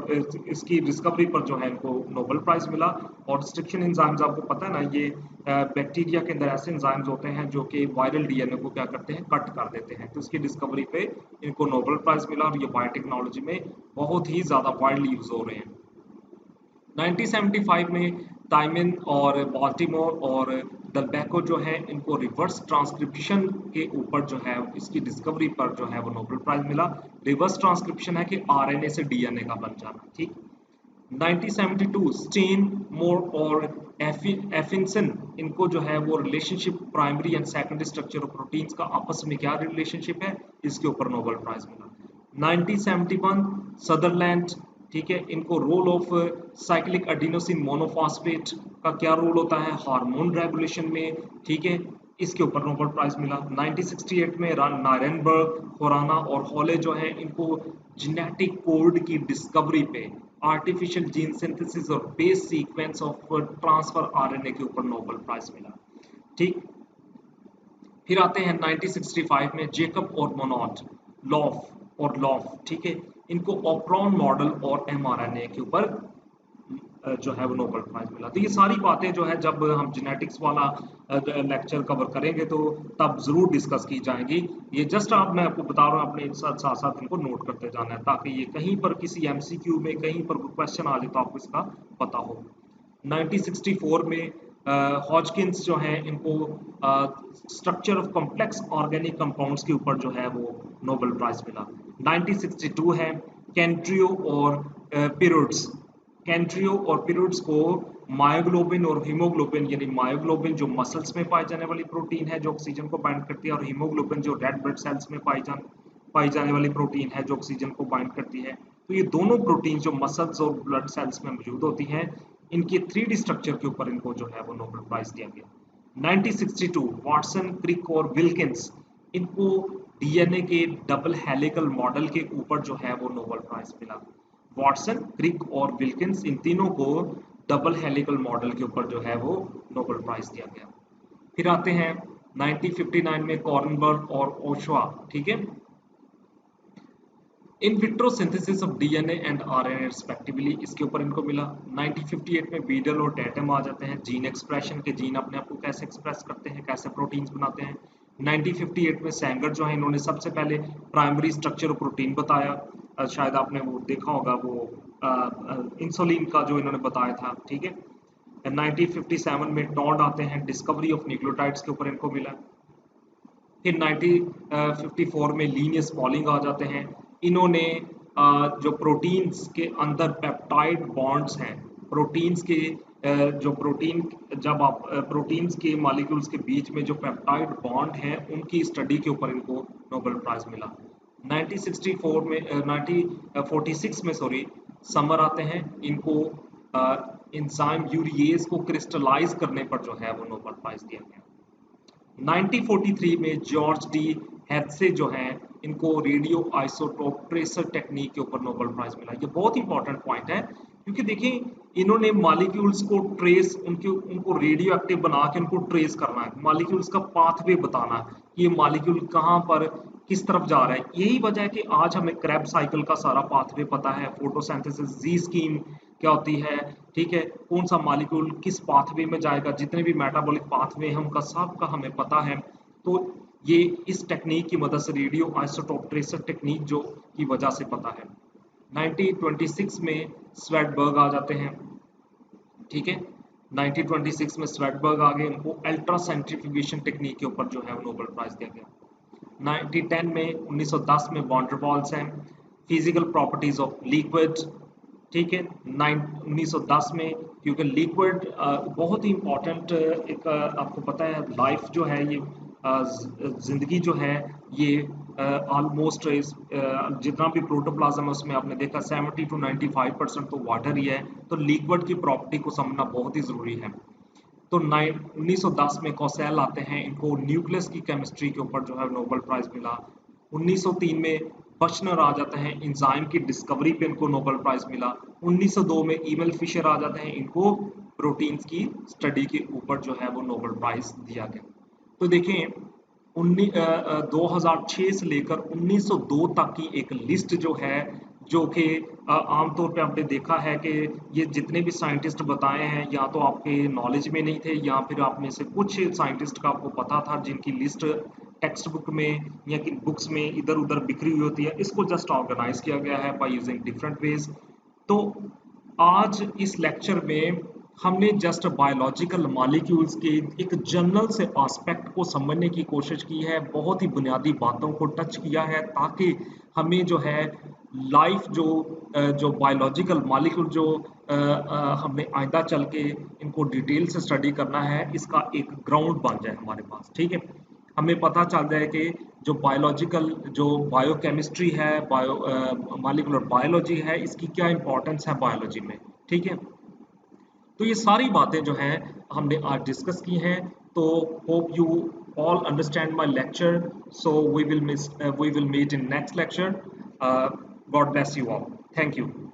इसकी डिस्कवरी पर जो है इनको नोबेल प्राइज मिला। और रिस्ट्रिक्शन एंजाइम्स आपको पता है ना, ये बैक्टीरिया के अंदर ऐसे एंजाइम्स होते हैं जो कि वायरल डीएनए को क्या करते हैं, कट कर देते हैं। तो इसकी डिस्कवरी पे इनको नोबेल प्राइज मिला और ये बायोटेक्नोलॉजी में बहुत ही ज़्यादा वाइडली यूज हो रहे हैं। 1975 में ताइमिन और बाल्टीमोर और दलबैको जो है इनको रिवर्स ट्रांसक्रिप्शन के ऊपर जो है इसकी डिस्कवरी पर जो है वो नोबेल प्राइज मिला। रिवर्स ट्रांसक्रिप्शन है कि आरएनए से डीएनए का बन जाना, ठीक। 1972 स्टेन, मोर और एफिनसन इनको जो है वो relationship primary and secondary structure of proteins का आपस में क्या रिलेशनशिप है, इसके ऊपर नोबेल प्राइज मिला। 1971 सदरलैंड, ठीक है, इनको role of cyclic adenosine monophosphate का क्या रोल होता है हार्मोन रेगुलेशन में, ठीक है, इसके ऊपर नोबेल प्राइज मिला। 1968 में नारेनबर्ग, खुराना और हॉले जो है इनको जेनेटिक कोड की डिस्कवरी पे आर्टिफिशियल जीन सिंथेसिस और base sequence of transfer RNA के ऊपर नोबेल प्राइज मिला, ठीक। फिर आते हैं 1965 में जेकब और मोनॉट, लॉफ, ठीक है, इनको ऑप्रोन मॉडल और एमआरएनए के ऊपर जो है वो नोबेल प्राइज मिला। तो ये सारी बातें जो है जब हम जेनेटिक्स वाला लेक्चर कवर करेंगे तो तब जरूर डिस्कस की जाएंगी। ये जस्ट मैं आपको बता रहा हूँ, अपने साथ साथ साथ इनको नोट करते जाना है ताकि ये कहीं पर किसी एमसीक्यू में कहीं पर क्वेश्चन आ जाए तो आपको इसका पता हो। 1964 में हॉजकिंस जो है इनको structure of complex organic compounds के ऊपर जो है वो नोबेल प्राइज मिला। 1962 है कैंट्रियो और पिरोड्स, कैंट्रियो और पिरोड्स को मायोग्लोबिन और हीमोग्लोबिन यानी मायोग्लोबिन जो मसल्स में पाई जाने वाली प्रोटीन है जो ऑक्सीजन को बाइंड करती है और हीमोग्लोबिन जो रेड ब्लड सेल्स में पाई जाने वाली प्रोटीन है जो ऑक्सीजन को बाइंड करती है। तो ये दोनों प्रोटीन जो मसल्स और ब्लड सेल्स में मौजूद होती हैं इनके 3D स्ट्रक्चर के ऊपर इनको जो है वो नोबेल प्राइज दिया गया। 1962 वाटसन, क्रिक और विल्किंस इनको डीएनए के डबल हेलिकल मॉडल के ऊपर जो है वो नोबेल प्राइज मिला। वाटसन, क्रिक और विल्किंस इन तीनों को डबल हेलिकल मॉडल के ऊपर जो है वो नोबेल प्राइज दिया गया। फिर आते हैं 1959 में कॉर्नबर्ग और ओशवा, ठीक है, in vitro synthesis of DNA and RNA respectively, इसके ऊपर इनको मिला। 1958 में बीडल और टैटम आ जाते हैं, जीन एक्सप्रेशन के, जीन अपने आप को कैसे एक्सप्रेस करते हैं, कैसे प्रोटीन्स बनाते हैं। 1958 में सैंगर जो है इन्होंने सबसे पहले प्राइमरी स्ट्रक्चर ऑफ प्रोटीन बताया। शायद आपने वो देखा होगा, वो इंसुलिन का जो इन्होंने बताया था, ठीक है। 1957 में टॉन्ड आते हैं, डिस्कवरी ऑफ न्यूक्लियोटाइड्स के ऊपर इनको मिला। फिर 1954 में लीनियस पॉलिंग आ जाते हैं। इन्होंने जो प्रोटीन्स के अंदर पेप्टाइड बॉन्ड्स हैं, प्रोटीन्स के जो प्रोटीन, जब आप प्रोटीन्स के मॉलिक्यूल्स के बीच में जो पेप्टाइड बॉन्ड हैं उनकी स्टडी के ऊपर इनको नोबेल प्राइज मिला। 1964 में 1946 में सॉरी समर आते हैं, इनको इंजाइम यूरिएज को क्रिस्टलाइज करने पर जो है वो नोबेल प्राइज दिया गया। 1943 में जॉर्ज डी हेथसे जो हैं इनको रेडियो आइसोटोप ट्रेसर टेक्निक के ऊपर नोबेल प्राइज मिला। ये बहुत इंपॉर्टेंट पॉइंट है, क्योंकि देखिए इन्होंने मॉलिक्यूल्स को ट्रेस, उनको रेडियो एक्टिव बना के उनको ट्रेस करना है, मॉलिक्यूल्स का पाथवे बताना है कि ये मॉलिक्यूल कहाँ पर किस तरफ जा रहा है। यही वजह है कि आज हमें क्रेब्स साइकिल का सारा पाथवे पता है, फोटोसिंथेसिस जी स्कीम क्या होती है, ठीक है, कौन सा मॉलिक्यूल किस पाथवे में जाएगा, जितने भी मेटाबॉलिक पाथवे हैं उनका सब का हमें पता है। तो ये इस टेक्निक की मदद से, रेडियो आइसोटोप ट्रेसर टेक्निक जो की वजह से पता है। 1926 में स्वेटबर्ग आ जाते हैं, ठीक है। 1926 में स्वेटबर्ग आ गए, उनको अल्ट्रा सेंट्रीफ्यूगेशन टेक्निक के ऊपर जो है वो नोबेल प्राइज दिया गया। 1910 में 1910 में वॉन्डरवॉल्स हैं, फिजिकल प्रॉपर्टीज ऑफ लिक्विड, ठीक है। 1910 में, क्योंकि लिक्विड बहुत ही इंपॉर्टेंट एक आपको पता है लाइफ जो है ये जिंदगी जो है ये ऑलमोस्ट जितना भी प्रोटोप्लाज्म है उसमें आपने देखा 70 to 95% तो वाटर ही है। तो लिक्विड की प्रॉपर्टी को समझना बहुत ही ज़रूरी है। तो 1910 में कौसेल आते हैं, इनको न्यूक्लियस की केमिस्ट्री के ऊपर जो है नोबेल प्राइज मिला। 1903 में बर्शनर आ जाते हैं, इंजाइम की डिस्कवरी पे इनको नोबेल प्राइज मिला। 1902 में ईमेल फिशर आ जाते हैं, इनको प्रोटीन्स की स्टडी के ऊपर जो है वो नोबेल प्राइज दिया गया। तो देखें 2006 से लेकर 1902 तक की एक लिस्ट जो है, जो कि आमतौर पे आपने देखा है कि ये जितने भी साइंटिस्ट बताए हैं या तो आपके नॉलेज में नहीं थे, या फिर आप में से कुछ साइंटिस्ट का आपको पता था जिनकी लिस्ट टेक्स्ट बुक में या कि बुक्स में इधर उधर बिखरी हुई होती है। इसको जस्ट ऑर्गेनाइज किया गया है बाय यूजिंग डिफरेंट वेज। तो आज इस लेक्चर में हमने जस्ट बायोलॉजिकल मॉलिक्यूल्स के एक जनरल से एस्पेक्ट को समझने की कोशिश की है, बहुत ही बुनियादी बातों को टच किया है, ताकि हमें जो है लाइफ जो बायोलॉजिकल मॉलिक्यूल जो हमने आइंदा चल के इनको डिटेल से स्टडी करना है, इसका एक ग्राउंड बन जाए हमारे पास, ठीक है। हमें पता चल जाए कि जो बायोलॉजिकल जो बायोकेमिस्ट्री है, मॉलिक्यूलर बायोलॉजी है, इसकी क्या इंपॉर्टेंस है बायोलॉजी में, ठीक है। तो ये सारी बातें जो हैं हमने आज डिस्कस की हैं। तो hope you all understand my lecture. So we will meet in next lecture. God bless you all. Thank you.